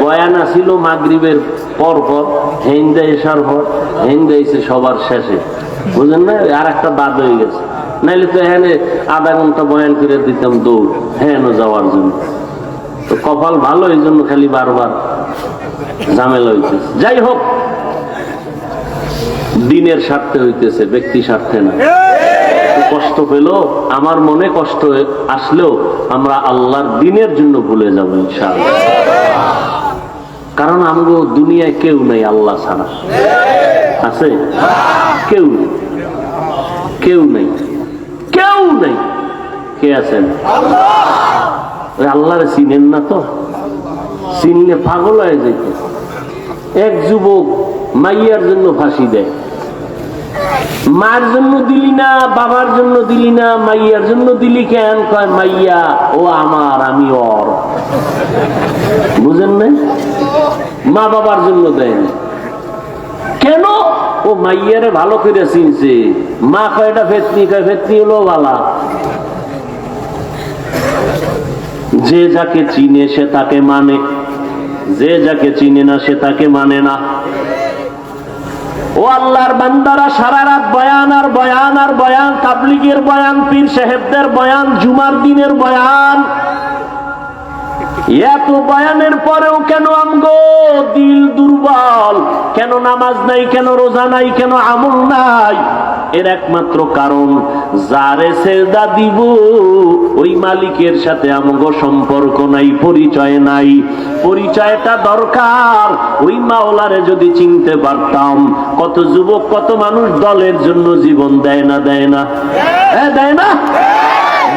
Speaker 1: বয়ান ছিল মাগরিবের পর পর, হেন্দা এসার পর, হেন্দা এসে সবার শেষে, বুঝেন না? আর একটা বাদ হয়ে গেছে। নাইলে তো এখানে আধা ঘন্টা বয়ান করে দিতাম দৌড় হ্যাঁ যাওয়ার জন্য। তো কপাল ভালো, এই জন্য খালি বারবার ঝামেলা হইতেছে। যাই হোক, দিনের স্বার্থে হইতেছে, ব্যক্তি স্বার্থে না। কষ্ট পেল, আমার মনে কষ্ট আসলেও আমরা আল্লাহর দিনের জন্য ভুলে যাবো ইনশাআল্লাহ। কারণ আমগো দুনিয়ায় কেউ নেই আল্লাহ ছাড়া। আছে? কেউ নেই, কেউ নেই, কেউ নেই। কে আছেন? আল্লাহরে চিনেন না তো? চিনলে পাগল হয়ে যেত। এক যুবক মাইয়ার জন্য ফাঁসি দেয়। মার জন্য দিলি না, বাবার জন্য দিলি না, মাইয়ার জন্য দিলি কেন? কয় মাইয়া ও আমার, আমি ওর। বুঝেন না? মা বাবার জন্য দেয়নি কেন? ও মাইয়ারে ভালো করে চিনছে। মা কয় এটা ফেতনি, কয় ফেতনি হলো বালা। যে যাকে চিনে সে তাকে মানে, যে যাকে চিনে না সে তাকে মানে না। ও আল্লাহর বান্দারা, সারা রাত বয়ান আর বয়ান আর বয়ান, তাবলীগের বয়ান, পীর সাহেবদের বয়ান, জুমার দিনের বয়ান। এত বয়ানের পরেও কেন আমগো দিল দুর্বল? কেন নামাজ নাই, কেন রোজা নাই, কেন আমল নাই? এর একমাত্র কারণ, যারে সেজদা দিব ওই মালিকের সাথে আমগো সম্পর্ক নাই, পরিচয় নাই। পরিচয়টা দরকার। ওই মাওলারে যদি চিনতে পারতাম, কত যুবক, কত মানুষ দলের জন্য জীবন দেয় না? দেয় না? হ্যাঁ দেয় না?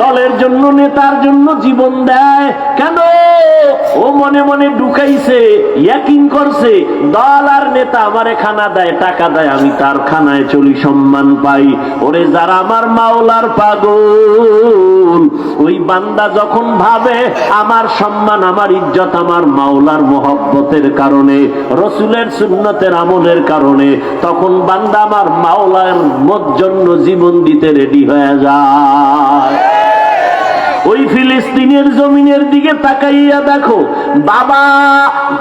Speaker 1: দলের জন্য, নেতার জন্য জীবন দেয় কেন? ও মনে মনে ঢুকাইছে, ইয়াকিন করছে দল আর নেতা আমারে খানা দেয়, টাকা দেয়, আমি তার খানায় চলি, সম্মান পাই। ওরে যারা আমার মাওলার পাগল, ওই বান্দা যখন ভাবে আমার সম্মান, আমার ইজ্জত আমার মাওলার মহব্বতের কারণে, রসুলের সুন্নতের আমলের কারণে, তখন বান্দা আমার মাওলার জন্য জীবন দিতে রেডি হয়ে যায়। ওই ফিলিস্তিনের জমিনের দিকে তাকাইয়া দেখো, বাবা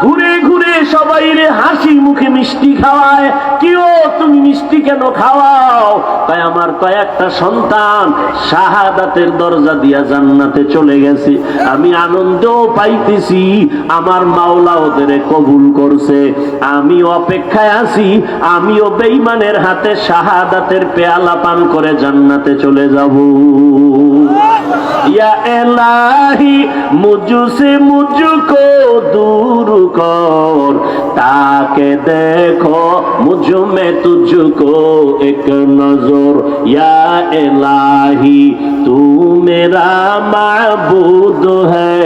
Speaker 1: ঘুরে ঘুরে সবাই রে হাসি মুখে মিষ্টি খাওয়ায়। কিও তুমি মিষ্টি কেন খাওয়াও? তাই আমার কয়েকটা সন্তান শাহাদাতের দরজা দিয়া জান্নাতে চলে গেছে, আমি আনন্দ পাইতেছি, আমার মাওলা ওদের কবুল করছে। আমি অপেক্ষায় আছি, আমিও বেঈমানের হাতে শাহাদাতের পেয়ালা পান করে জান্নাতে চলে যাব। या इलाही मुझसे मुझको दूर कर, ताके देखो मुझ में तुझको एक नजर। या इलाही तू मेरा माबूद है,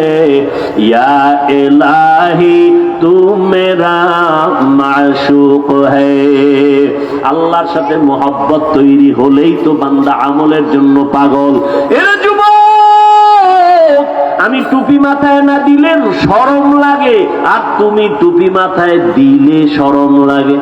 Speaker 1: या इलाही तू मेरा माशूक है। আল্লাহর সাথে মোহাব্বত তৈরি হলেই তো বান্দা আমলের জন্য পাগল। এরে যুবক, আমি টুপি মাথায় না দিলে শরম লাগে, আর তুমি টুপি মাথায় দিলে শরম লাগে।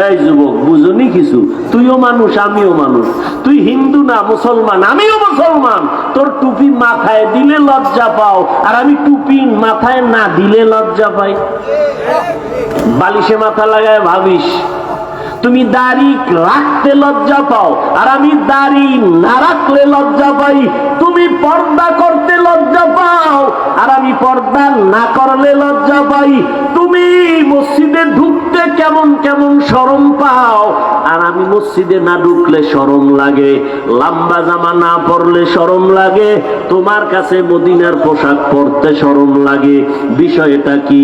Speaker 1: এই যুবক, বুঝনি কিছু? তুইও মানুষ, আমিও মানুষ। তুই হিন্দু না মুসলমান, আমিও মুসলমান। তোর টুপি মাথায় দিলে লজ্জা পাও, আর আমি টুপি মাথায় না দিলে লজ্জা পাই। বালিশে মাথা লাগায় ভাবিস। তুমি দাড়ি রাখতে লজ্জা পাও, আর আমি দাড়ি না রাখলে লজ্জা পাই। তুমি পর্দা করতে লজ্জা পাও, আর আমি পর্দা না করলে লজ্জা পাই। তুমি মসজিদে ঢুকতে ঢুকতে কেমন কেমন শরম পাও, আর আমি মসজিদে না ঢুকলে শরম লাগে, লম্বা জামা না পরলে শরম লাগে, তোমার কাছে মদিনার পোশাক পরতে শরম লাগে। বিষয়টা কি?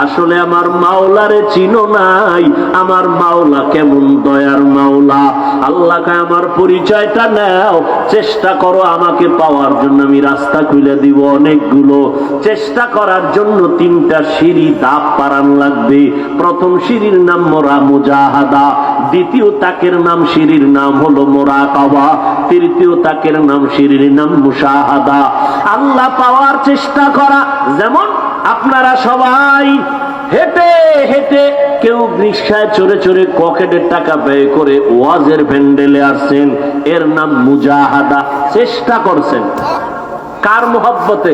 Speaker 1: আসলে আমার মাওলারে চিনো নাই। আমার মাওলা কেমন দয়ার মাওলা। আল্লাহকে আমার পরিচয়টা নাও, চেষ্টা করো আমাকে পাওয়ার জন্য। আমি রাস্তা খুলে দিব অনেকগুলো। চেষ্টা করার জন্য 3টা সিঁড়ি ধাপ পারান লাগবে। প্রথম সিঁড়ির নাম মুজাহাদা, দ্বিতীয় তাকের নাম সিঁড়ির নাম হলো মুরাকাবা, তৃতীয় তাকের নাম সিঁড়ির নাম মুশাহাদা। আল্লাহ পাওয়ার চেষ্টা করা। যেমন আপনারা সবাই হেঁটে হেঁটে, কেউ রিকশায় চড়ে চড়ে পকেটের টাকা ব্যয় করে ওয়াজের প্যান্ডেলে আসছেন, এর নাম মুজাহাদা। চেষ্টা করছেন কার মোহব্বতে?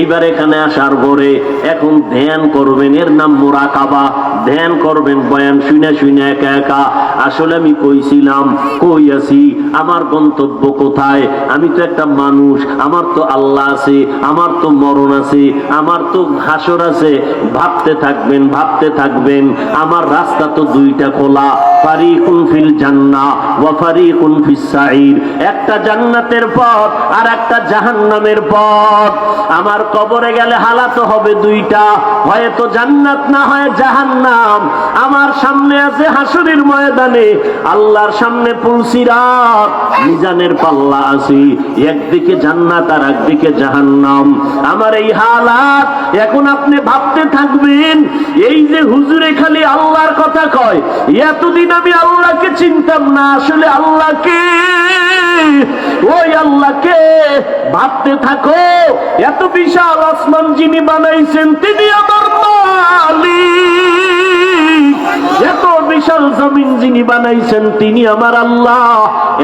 Speaker 1: এইবার এখানে আসার পরে এখন ধ্যান করবেন, এর নাম মুরাকাবা। ধ্যান করবেন বয়ান শুনে শুনে একা একা। আসলে আমি কইছিলাম, কই আছি, আমার গন্তব্য কোথায়? আমি তো একটা মানুষ, আমার তো আল্লাহ আছে, আমার তো মরণ আছে, আমার তো হাসর আছে। ভাবতে থাকবেন, ভাবতে থাকবেন। আমার রাস্তা তো 2টা খোলা, ফারিকুন ফিল জান্নাহ ওয়া ফারিকুন ফিস সাঈর। একটা জান্নাতের পথ আর একটা জাহান্নামের পথ। আমার কবরে গেলে হালাত হবে 2টা, হয়তো জান্নাত না হয় জাহান্নাম। আমার সামনে আছে হাসরের ময়দানে, আল্লাহর সামনে পুলসিরাত, মিজানের পাল্লা আছে, একদিকে জান্নাত আর একদিকে জাহান্নাম। আমার এই হালাত। এখন আপনি ভাবতে থাকবেন, এই যে হুজুরে খালি আল্লাহর কথা কয়, এতদিন আমি আল্লাহকে চিনতাম না, আসলে আল্লাহকে, ওই আল্লাহকে ভাবতে থাকো। এত বিশাল আসমান যিনি বানাইছেন তিনি আমার মালিক, এত বিশাল জমিন যিনি বানাইছেন তিনি আমার আল্লাহ,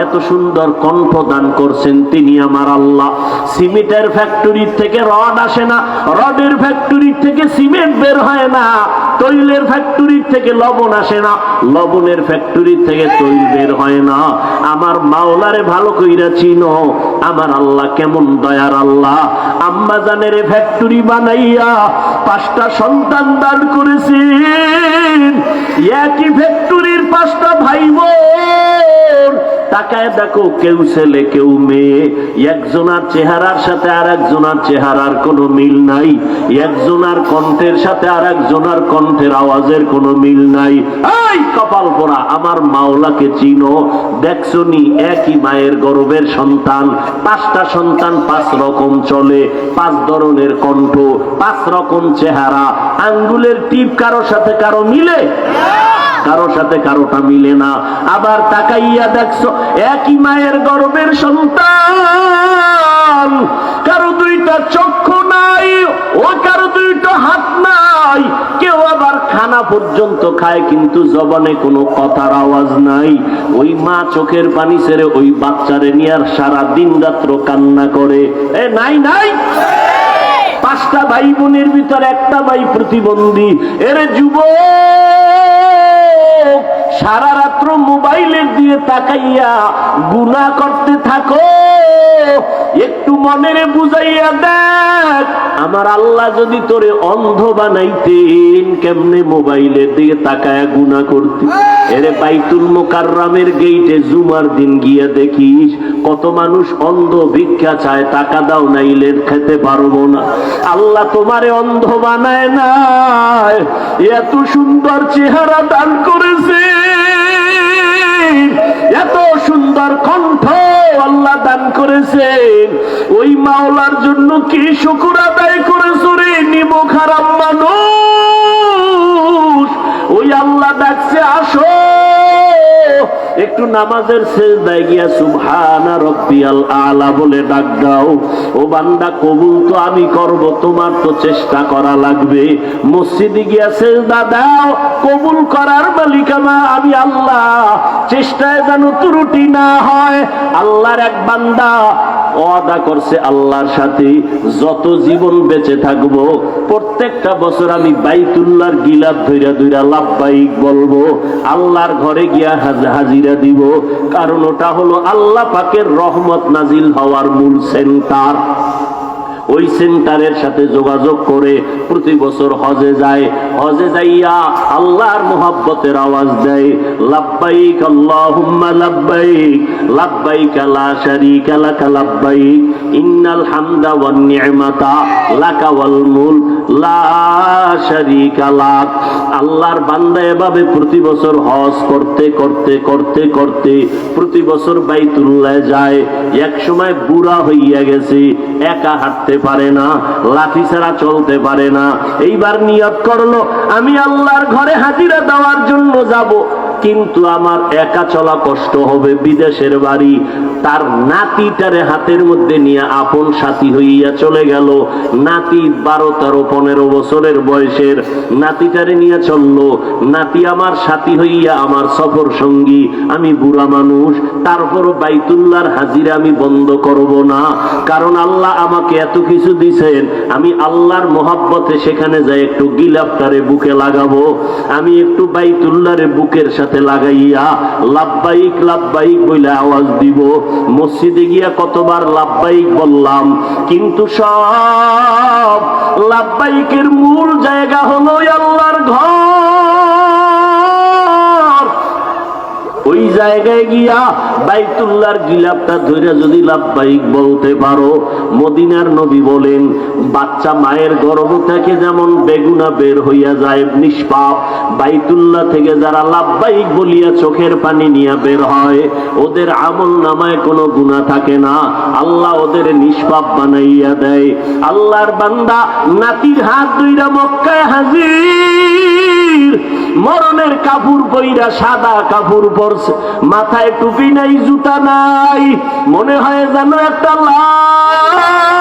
Speaker 1: এত সুন্দর কণ্ঠ দান করছেন তিনি আমার আল্লাহ। সিমেন্টের ফ্যাক্টরি থেকে রড আসে না, রডের ফ্যাক্টরি থেকে সিমেন্ট বের হয় না, তৈলের ফ্যাক্টরি থেকে লবণ আসে না, লবণের ফ্যাক্টরি থেকে তৈল বের হয় না। আমার মাওলারে ভালো কইরা চিনো। আমার আল্লাহ কেমন দয়ার আল্লাহ। আম্মা জানের ফ্যাক্টরি বানাইয়া 5টা সন্তান দান করেছেন। একই ফ্যাক্টরির 5টা ভাই বোন। তাকায় দেখো, কেউ ছেলে কেউ মেয়ে, একজনার চেহারার সাথে আর একজনার চেহারার কোনো মিল নাই, একজনার কণ্ঠের সাথে আর একজনার কণ্ঠের আওয়াজের কোনো মিল নাই। এই কপাল পোড়া, আমার মাওলাকে চিনো? দেখছো নি, একই মায়ের গর্ভের সন্তান, 5টা সন্তান 5 রকম চলে, 5 ধরনের কণ্ঠ, 5 রকম চেহারা। আঙ্গুলের টিপ কারো সাথে কারো মিলে, কারো সাথে কারোটা মিলে না। আবার তাকাইয়া দেখছো, একই মায়ের গর্ভের সন্তান, কারো 2টা চক্ষু নাই, ও কারো 2টা হাত নাই, কেউ আবার খানা পর্যন্ত খায় কিন্তু জবানে কোনো কথার আওয়াজ নাই। ওই মা চোখের পানি ছেড়ে ওই বাচ্চারে নিয়ে আর সারা দিন রাত্র কান্না করে। নাই নাই, 5টা ভাই বোনের ভিতর একটা ভাই প্রতিবন্ধী। এরে যুবক, সারা রাত্র মোবাইলের দিয়ে তাকাইয়া গুনাহ করতে থাকো। একটু মনেরে বুঝাইয়া দেখ, আমার আল্লাহ যদি তোরে অন্ধ বানাইতেন, কেমনে মোবাইলের দিকে তাকায়া গুনাহ করতে? এরে বাইতুল মুকাররমের গেইটে জুমার দিন গিয়া দেখিস কত মানুষ অন্ধ ভিক্ষা চায়, টাকা দাও নাইলে খেতে পারবো না। আল্লাহ তোমারে অন্ধ বানায় নাই, এত সুন্দর চেহারা দান করেছে, এত সুন্দর কণ্ঠ আল্লাহ দান করেছেন। ওই মাওলার জন্য কি শুকর আদায় করেছো রে নিমো খারাপ মানুষ? ওই আল্লাহ ডাকছে, আসো একটু নামাজের সেজদায় গিয়া সুবহানা রাব্বিয়াল আলা বলে ডাক দাও। ও বান্দা, কবুল তো আমি করব, তোমার তো চেষ্টা করা লাগবে। মসজিদে গিয়া সেজদা দাও, কবুল করার মালিক আমি আল্লাহ। চেষ্টায় যেন ত্রুটি না হয়। আল্লাহর এক বান্দা ওয়াদা করছে আল্লাহর সাথে, যত জীবন বেঁচে থাকবো প্রত্যেকটা বছর আমি বাইতুল্লাহর গিলাফ ধইরা ধইরা লাব্বাইক বলবো, আল্লাহর ঘরে গিয়া হাজিরা দিব। কারণ ওটা হলো আল্লাহ পাকের রহমত নাজিল হওয়ার মূল সেন্টার। ওই সেন্টারের সাথে যোগাযোগ করে প্রতি বছর হজে যায়। হজে যাইয়া আল্লাহর মুহাব্বতের আওয়াজ দেয়, লাব্বাইক আল্লাহুম্মা লাব্বাইক, লাব্বাইক লা শারীকা লাকা লাব্বাইক, ইন্নাল হামদা ওয়ান নি'মাতা লাকা ওয়াল মুলক লা শারীকা লাক। আল্লাহর বান্দা এভাবে প্রতি বছর হজ করতে করতে করতে করতে প্রতি বছর বাইতুল্লাহ যায়। এক সময় বুড়া হইয়া গেছে, একা হাঁটতে পারে না, লাঠি ছাড়া চলতে পারে না। এইবার নিয়ত করলো, আমি আল্লাহর ঘরে হাজিরা দেওয়ার জন্য যাব, কিন্তু আমার একা চলা কষ্ট হবে, বিদেশের বাড়ি। তার নাতিটারে হাতের মধ্যে নিয়ে আপন সাথী হইয়া চলে গেল। নাতি 12, 13, 15 বছরের বয়সের নাতিটারে নিয়ে চললো। নাতি আমার সাথী হইয়া আমার সফর সঙ্গী। আমি বুড়া মানুষ, তারপরও বাইতুল্লাহর হাজিরা আমি বন্ধ করব না, কারণ আল্লাহ আমাকে এত কিছু দিছেন। আমি আল্লাহর মোহাব্বতে সেখানে যাই একটু গিলাফটারে বুকে লাগাবো। আমি একটু বাইতুল্লাহরে বুকের সাথে লাগাইয়া লাব্বাইক লাব্বাইক বলে আওয়াজ দিব। মসজিদে গিয়া কতবার লাব্বাইক বললাম, কিন্তু সব লাব্বাইকের মূল জায়গা হলো আল্লাহর ঘর। ওই জায়গায় গিয়া বাইতুল্লাহর গিলাফটা ধরে যদি লাব্বাইক বলতে পারো, মদিনার নবী বলেন, বাচ্চা মায়ের গর্ভ থেকে যেমন বেগুনা বের হইয়া যায় নিষ্পাপ, বাইতুল্লাহ থেকে যারা লাব্বাইক বলিয়া চোখের পানি নিয়ে বের হয়, ওদের আমল নামায় কোনো গুনাহ থাকে না, আল্লাহ ওদের নিষ্পাপ বানাইয়া দেয়। আল্লাহর বান্দা নাতির হাত ধইরা মক্কায় হাজির, মরণের কাপড় পইরা, সাদা কাপড় পরছে, মাথায় টুপি নাই, জুতা নাই, মনে হয় যেন একটা লাশ,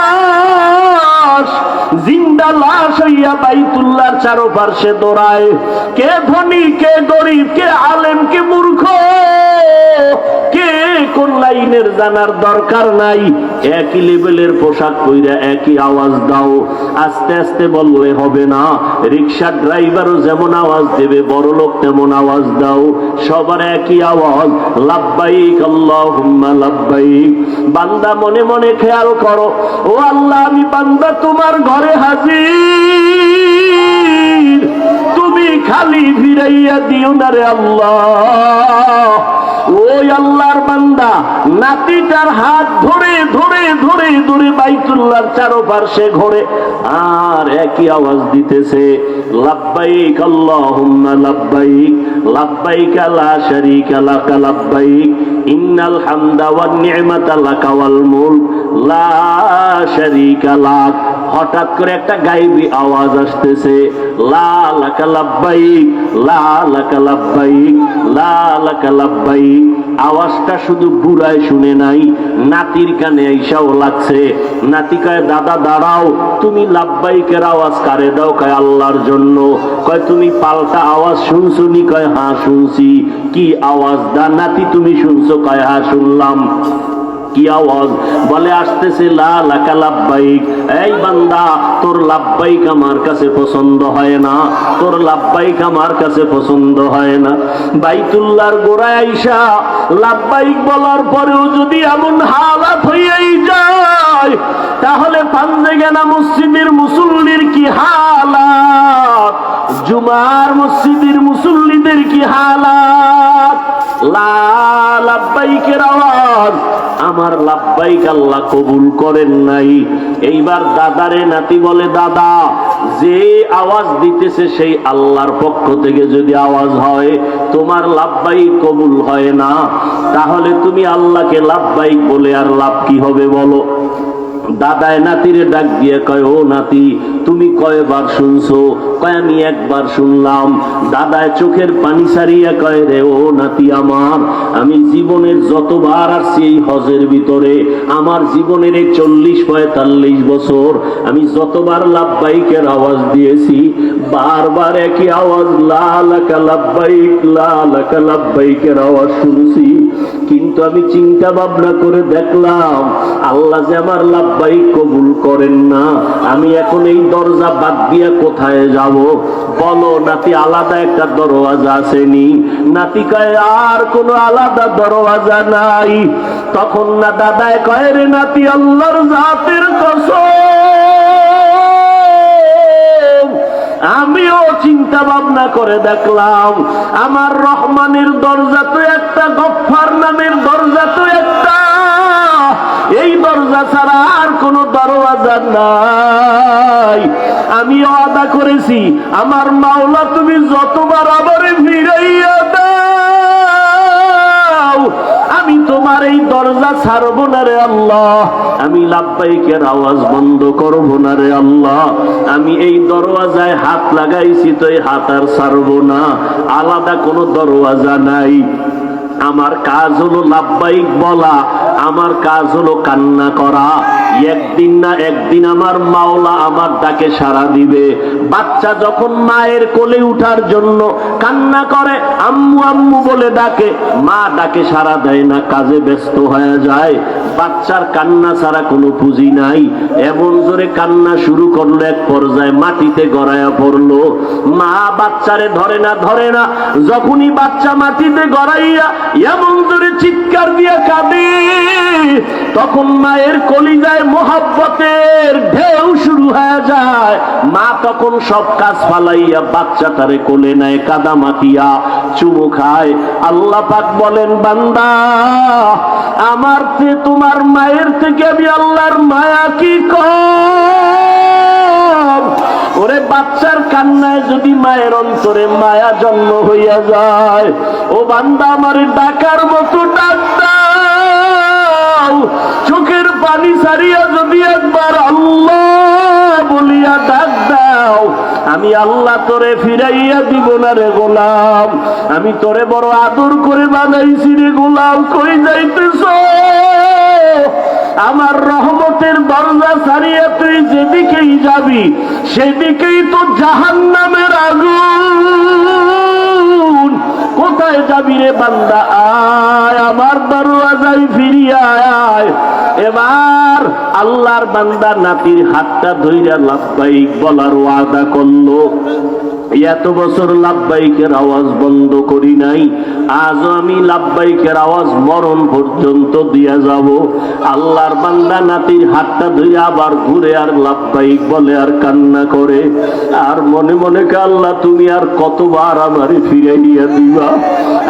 Speaker 1: জিন্দা লাশ হইয়া বাইতুল্লাহর চারপাশে দৌড়ায়। কে ধনী, কে গরিব, কে আলেম, কে মূর্খ, কে কোন লাইনের জানার দরকার নাই। একই লেভেলের পোশাক পইরা একই আওয়াজ দাও। আস্তে আস্তে বললে হবে না। রিকশা ড্রাইভারও যেমন আওয়াজ দেবে, বড় লোক তেমন আওয়াজ দাও। সবার একই আওয়াজ, লাব্বাইক আল্লাহুম্মা লাব্বাইক। বান্দা মনে মনে খেয়াল করো, ও আল্লাহ, আমি বান্দা তোমার ঘরে হাজির, তুমি খালি ফিরাইয়া দিও না রে আল্লাহ। ওই আল্লাহর বান্দা নাতিটার হাত ধরে ধরে ধরে ধরে বাইতুল্লাহর চারপাশে ঘোরে আর একই আওয়াজ দিতেছে, লাব্বাইক আল্লাহুম্মা লাব্বাইক, লাব্বাইক লা শারীকা লাকা লাব্বাইক, ইন্নাল হামদা ওয়ান নি'মাতা লাকা ওয়াল মুলক লা শারীকা লাক। হঠাৎ করে একটা গায়েবী আওয়াজ আসতেছে, লা লাকা লাব্বাইক, লা লাকা লাব্বাইক, লা লাকা লাব্বাইক। আওয়াজটা শুধু বুড়ায় শুনে নাই, নাতির কানে আইসাও লাগছে। নাতি কয়, দাদা দাঁড়াও, তুমি লাব্বাইকের আওয়াজ কারে দাও? কয়, আল্লাহর জন্য। কয়, তুমি পাল্টা আওয়াজ শুনছো নি? কয়, হ্যাঁ শুনছি। কি আওয়াজ দা নাতি, তুমি শুনছো? কয়, হ্যাঁ শুনলাম। কি আওয়াজ? বলে, আসতেছে লা লাকা লাব্বাইক। এই বান্দা, তোর লাব্বাইক আমার কাছে পছন্দ হয় না, তোর লাব্বাইক আমার কাছে পছন্দ হয় না। বাইতুল্লাহর গোড়ায় আইসা লাব্বাইক বলার পরেও যদি এমন হালাত হইয়াই যায়, তাহলে পান্দেগানা মসজিদের মুসল্লির কি হালাত, জুমার মসজিদের মুসল্লিদের কি হালাত। লা লাব্বাইকের আওয়াজ, আমার লাব্বাইক আল্লাহ কবুল করেন নাই। এইবার দাদারে নাতি বলে, দাদা, যে আওয়াজ দিতেছে সেই আল্লাহর পক্ষ থেকে যদি আওয়াজ হয়, তোমার লাব্বাইক কবুল হয় না, তাহলে তুমি আল্লাহকে লাব্বাইক বলে আর লাভ কি হবে বলো? দাদায় নাতিরে ডাক দিয়ে কয়, ও নাতি, তুমি কয়বার শুনছো? কয়, আমি একবার শুনলাম। দাদায় চোখের পানি ছাড়িয়া কয়, রে ও নাতি আমার, আমি জীবনের যতবার আসছি এই হজের ভিতরে, আমার জীবনের এই 40-45 বছর আমি যতবার লাব্বাইকের আওয়াজ দিয়েছি, বারবার একই আওয়াজ, লা লাকা লাব্বাইক, লা লাকা লাব্বাইকের আওয়াজ শুনছি। কিন্তু আমি চিন্তা ভাবনা করে দেখলাম, আল্লাহ যে আমার লাব্বাইক কবুল করেন না, আমি এখন এই দরজা বাদ দিয়া কোথায় যাব? বলো নাতি, আলাদা একটা দরওয়াজা আসেনি? নাতি কয়, আর কোনো আলাদা দরওয়াজা নাই। তখন না দাদায় কয়, রে নাতি, আল্লাহর জাতের কসম, আমিও চিন্তা ভাবনা করে দেখলাম আমার রহমানের দরজা তো একটা, গফফার নামের দরজা তো একটা, এই দরজা ছাড়া আর কোনো দরওয়াজা নাই। আমি ওয়াদা করেছি আমার মাওলা তুমি যতবার আমারে ফিরাইয়া দাও আমি তোমার এই দরজা ছাড়বো না রে আল্লাহ, আমি লাব্বাইকের আওয়াজ বন্ধ করবো না রে আল্লাহ, আমি এই দরওয়াজায় হাত লাগাইছি তো এই হাত আর ছাড়বো না, আলাদা কোনো দরওয়াজা নাই। আমার কাজ হলো লাব্বাইক বলা, আমার কাজ হলো কান্না করা। একদিন না একদিন আমার মাওলা আমার ডাকে সাড়া দিবে। বাচ্চা যখন মায়ের কোলে উঠার জন্য কান্না করে, আম্মু আম্মু বলে ডাকে, মা ডাকে সাড়া দেয় না, কাজে ব্যস্ত হয়ে যায়। বাচ্চার কান্না ছাড়া কোনো পুঁজি নাই। এমন জোরে কান্না শুরু করলো, এক পর্যায়ে মাটিতে গড়ায়া পড়লো। মা বাচ্চারে ধরে না, যখনই বাচ্চা মাটিতে গড়াইয়া এমন জোরে চিৎকার দিয়া কাঁদে, তখন মায়ের কলিজায় মোহাব্বতের ঢেউ শুরু হয়ে যায়। মা তখন সব কাজ ফালাইয়া বাচ্চাটারে কোলে নেয়, কাদা মাখিয়া চুমু খায়। আল্লাহ পাক বলেন, বান্দা আমার চেয়ে তোমার মায়ের থেকে আমি আল্লাহর মায়া কি কম? ওরে বাচ্চার কান্নায় যদি মায়ের অন্তরে মায়া জন্ম হইয়া যায়, ও বান্দা আমারে ডাকার মতো ডাক দাও। চোখের পানি ছাড়িয়া যদি একবার আল্লাহ বলিয়া ডাক দাও, আমি আল্লাহ তোরে ফিরাইয়া দিব না রে গোলাম, আমি তোরে বড় আদর করে বানাইছি রে গোলাম, কই যাইতেছ? আমার রহমতের দরজা ছাড়িয়ে তুই যেদিকেই যাবি সেদিকেই তো জাহান্নামের আগুন। কোথায় যাবি রে বান্দা? আয় আমার দরওয়াজায় ফিরিয়া আয়। এবার আল্লাহর বান্দা নাতির হাতটা ধইরা লাব্বাইক বলার ওয়াদা করলো। এত বছর লাব্বাইকের আওয়াজ বন্ধ করি নাই, আজও আমি লাব্বাইকের আওয়াজ মরণ পর্যন্ত দিয়া যাব। আল্লাহর বান্দা নাতির হাতটা ধরে আবার ঘুরে আর লাব্বাইক বলে আর কান্না করে, আর মনে মনে কে আল্লাহ তুমি আর কতবার আমারে ফিরাইয়া দিবা?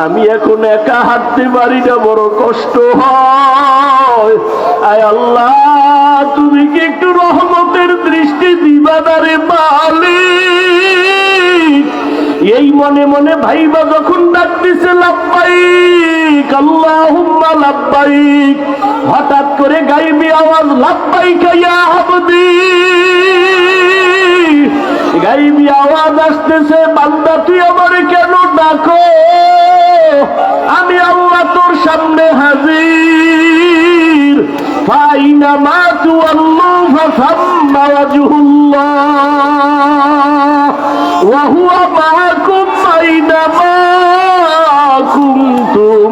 Speaker 1: আমি এখন একা হাঁটতে পারি না, বড় কষ্ট হয়। আয় আল্লাহ তুমি কি একটু রহমতের দৃষ্টি দিবা না রে মালিক? এই মনে মনে ভাইবা যখন ডাক দিছে লাব্বাইক আল্লাহুম্মা লাব্বাইক, হঠাৎ করে গাইবি আওয়াজ লাব্বাইক ইয়া আবদি। গাইবি আওয়াজ আসতেছে, বান্দা তুই আমারে কেন ডাকো? আমি আল্লাহ তোর সামনে হাজির। ফাইনামা তুওয়াল্লু ফাসাম্মা ওয়াজহুল্লাহ ওয়া হুয়া মাআকুম আইনামা কুনতুম।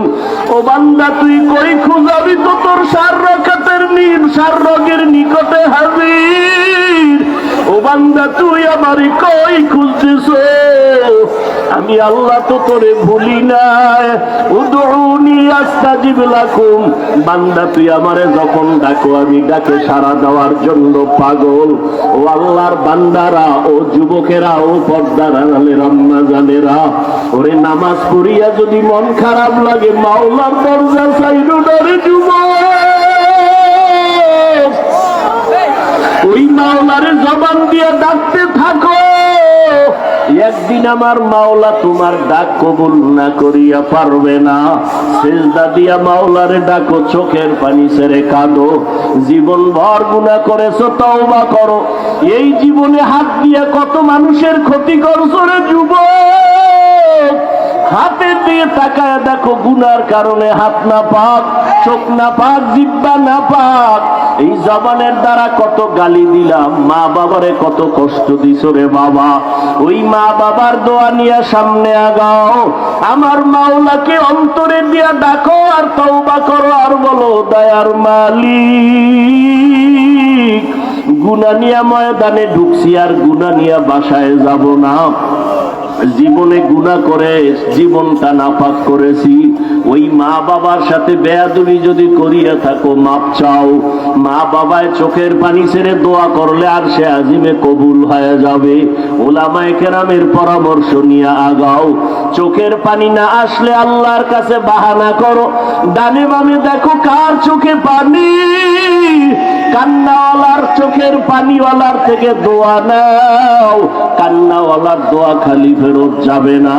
Speaker 1: ও বান্দা তুই কই খুঁজাবি তো তোর সাররগের নিকটে হাজির। ও বান্দা তুই আমারে কই খুঁজতেছ? আমি আল্লাহ তো তোরে ভুলি নাই। উদউনি আস্তাজিব লাকুম। বান্দা তুই আমারে যখন ডাকো আমি ডাকে সাড়া দেওয়ার জন্য পাগল। ও আল্লাহর বান্দারা, ও যুবকেরা, ও পর্দার আড়ালের আম্মা জানেরা, ওরে নামাজ পড়িয়া যদি মন খারাপ লাগে মাওলার দরজা চাইরো ডরে যুবক, ওই মাওলারে জবান দিয়ে ডাকতে থাকো। একদিন আমার মাওলা তোমার ডাক কবুল না করিয়া পারবে না। সিজদা দিয়া মাওলারে ডাকো, চোখের পানি ছেড়ে কাঁদো। জীবন ভর গুনাহ করেছো, তওবা করো। এই জীবনে হাত দিয়ে কত মানুষের ক্ষতি করছো রে যুবক। হাতে দিয়ে তাকায় দেখো, গুনার কারণে হাত না পাক, চোখ না পাক, জিহ্বা না পাক। এই জবানের দ্বারা কত গালি দিলাম, মা বাবারে কত কষ্ট দিছো রে বাবা। ওই মা বাবার দোয়া নিয়ে সামনে আগাও। আমার মাওলাকে অন্তরে দিয়া ডাকো আর তওবা করো, আর বলো দয়ার মালিক গুনাহ নিয়া ময়দানে ঢুকছি, আর গুনাহ নিয়া বাসায় যাব না। জীবনে গুনাহ করে জীবনটা নাপাক করেছি, ওই মা বাবার সাথে বেয়াদবি যদি করিয়া থাকো মাপ চাও। মা বাবায় চোখের পানি ছেড়ে দোয়া করলে আর সে আজিমে কবুল হয়ে যাবে। ওলামায়ে কেরামের পরামর্শ নিয়ে আগাও। চোখের পানি না আসলে আল্লাহর কাছে বাহানা করো, ডানে বামে দেখো কার চোখে পানি, কান্নাওয়ালার চোখের পানিওয়ালার থেকে দোয়া নাও। কান্নাওয়ালার দোয়া খালি ফেরত যাবে না।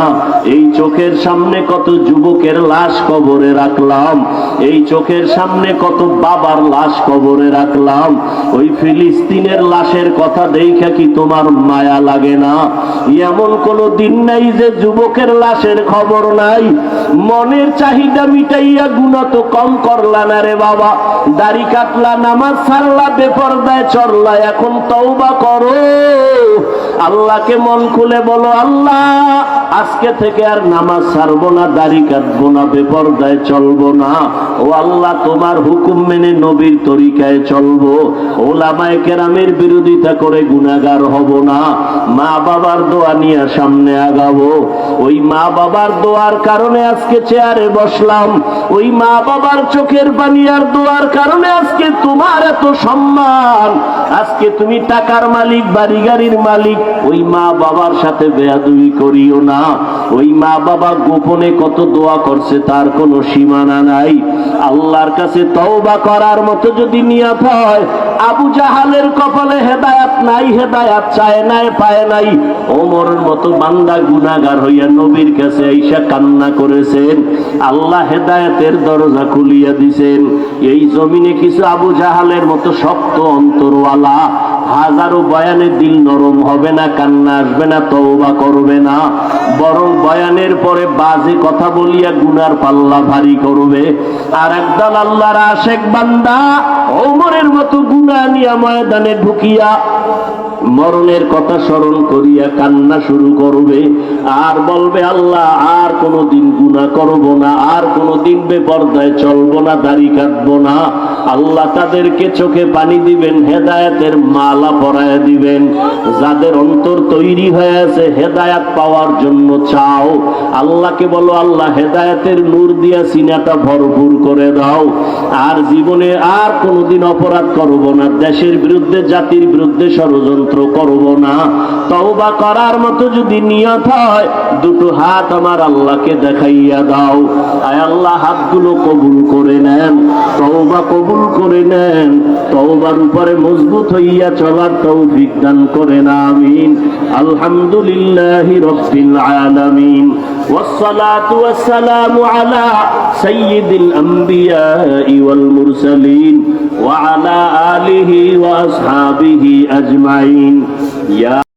Speaker 1: এই চোখের সামনে কত যুবকের লাশ কবরে রাখলাম, এই চোখের সামনে কত বাবার লাশ কবরে রাখলাম। ওই ফিলিস্তিনের লাশের কথা দেখা কি তোমার মায়া লাগে না? এমন কোন দিন নাই যে যুবকের লাশের খবর নাই। মনের চাহিদা মিটাইয়া গুনাহ তো কম করলা না রে বাবা। দাড়ি কাটলা, নামাজ ছাড়লা, বেপরদায় চড়লা, এখন তওবা করো। আল্লাহকে মন খুলে বলো, আল্লাহ আজকে থেকে আর নামাজ ছাড়বো না, দাড়ি কাটবো না, বেপরদায় চলবো না। ও আল্লাহ তোমার হুকুম মেনে নবীর তরিকায় চলবো। ওলামায়ে কেরামের বিরোধিতা করে গুনাহগার হব না। মা বাবার দোয়া নিয়ে সামনে আগাবো। ওই মা বাবার দোয়ার কারণে আজকে চেয়ারে বসলাম, ওই মা বাবার চোখের পানি আর দোয়ার কারণে আজকে তোমার এত সম্মান। আজকে তুমি টাকার মালিক, বাড়ি গাড়ির মালিক, ওই মা বাবার সাথে বেয়াদবি করিও না। ওই মা বাবা গোপনে কত দোয়া করছে তার কোনো সীমানা নাই। আল্লাহর কাছে তওবা করার মতো যদি নিয়ত হয়, আবু জাহালের কপালে হেদায়াত নাই, হেদায়াত চায় নাই, পায় নাই। ওমরের মতো বান্দা গুনাহগার হইয়া নবীর কাছে আইসা কান্না করেছেন, আল্লাহ হেদায়েতের দরজা খুলিয়া দিছেন। এই জমিনে কিছু আবু জাহালের মতো শক্ত অন্তরওয়ালা, হাজারো বয়ানে দিল নরম হবে না, কান্না আসবে না, তওবা করবে না, বরং বয়ানের পরে বাজে কথা বলিয়া গুনার পাল্লা ভারী করবে। আর একদল আল্লাহর আশেক বান্দা ওমরের মতো গুনাহ নিয়া ময়দানে ঢুকিয়া মরণের কথা স্মরণ করিয়া কান্না শুরু করবে আর বলবে, আল্লাহ আর কোনোদিন গুনাহ করব না, আর কোনোদিন বেপরদায় চলবো না, দাড়ি কাটবো না। আল্লাহ তাদেরকে চোখে পানি দিবেন, হেদায়েতের মালা পরায়া দিবেন। যাদের অন্তর তৈরি হয়ে আছে হেদায়েত পাওয়ার জন্য চাও, আল্লাহকে বলো, আল্লাহ হেদায়েতের নূর দিয়া সিনাটা ভরপুর করে দাও। আর জীবনে আর কোনোদিন অপরাধ করব না, দেশের বিরুদ্ধে, জাতির বিরুদ্ধে ষড়যন্ত্র করব না। তওবা করার মতো যদি নিয়ত হয়, দুটো হাত আমার আল্লাহকে দেখাইয়া দাও। আয় আল্লাহ হাতগুলো কবুল করে নেন, তওবা কবুল করে নেন, তওবার উপরে মজবুত হইয়া চলার তৌফিক দান করেন, আমিন। আলহামদুলিল্লাহি রাব্বিল আলামিন, والصلاة والسلام على سيد الأنبياء والمرسلين وعلى آله وأصحابه أجمعين. يا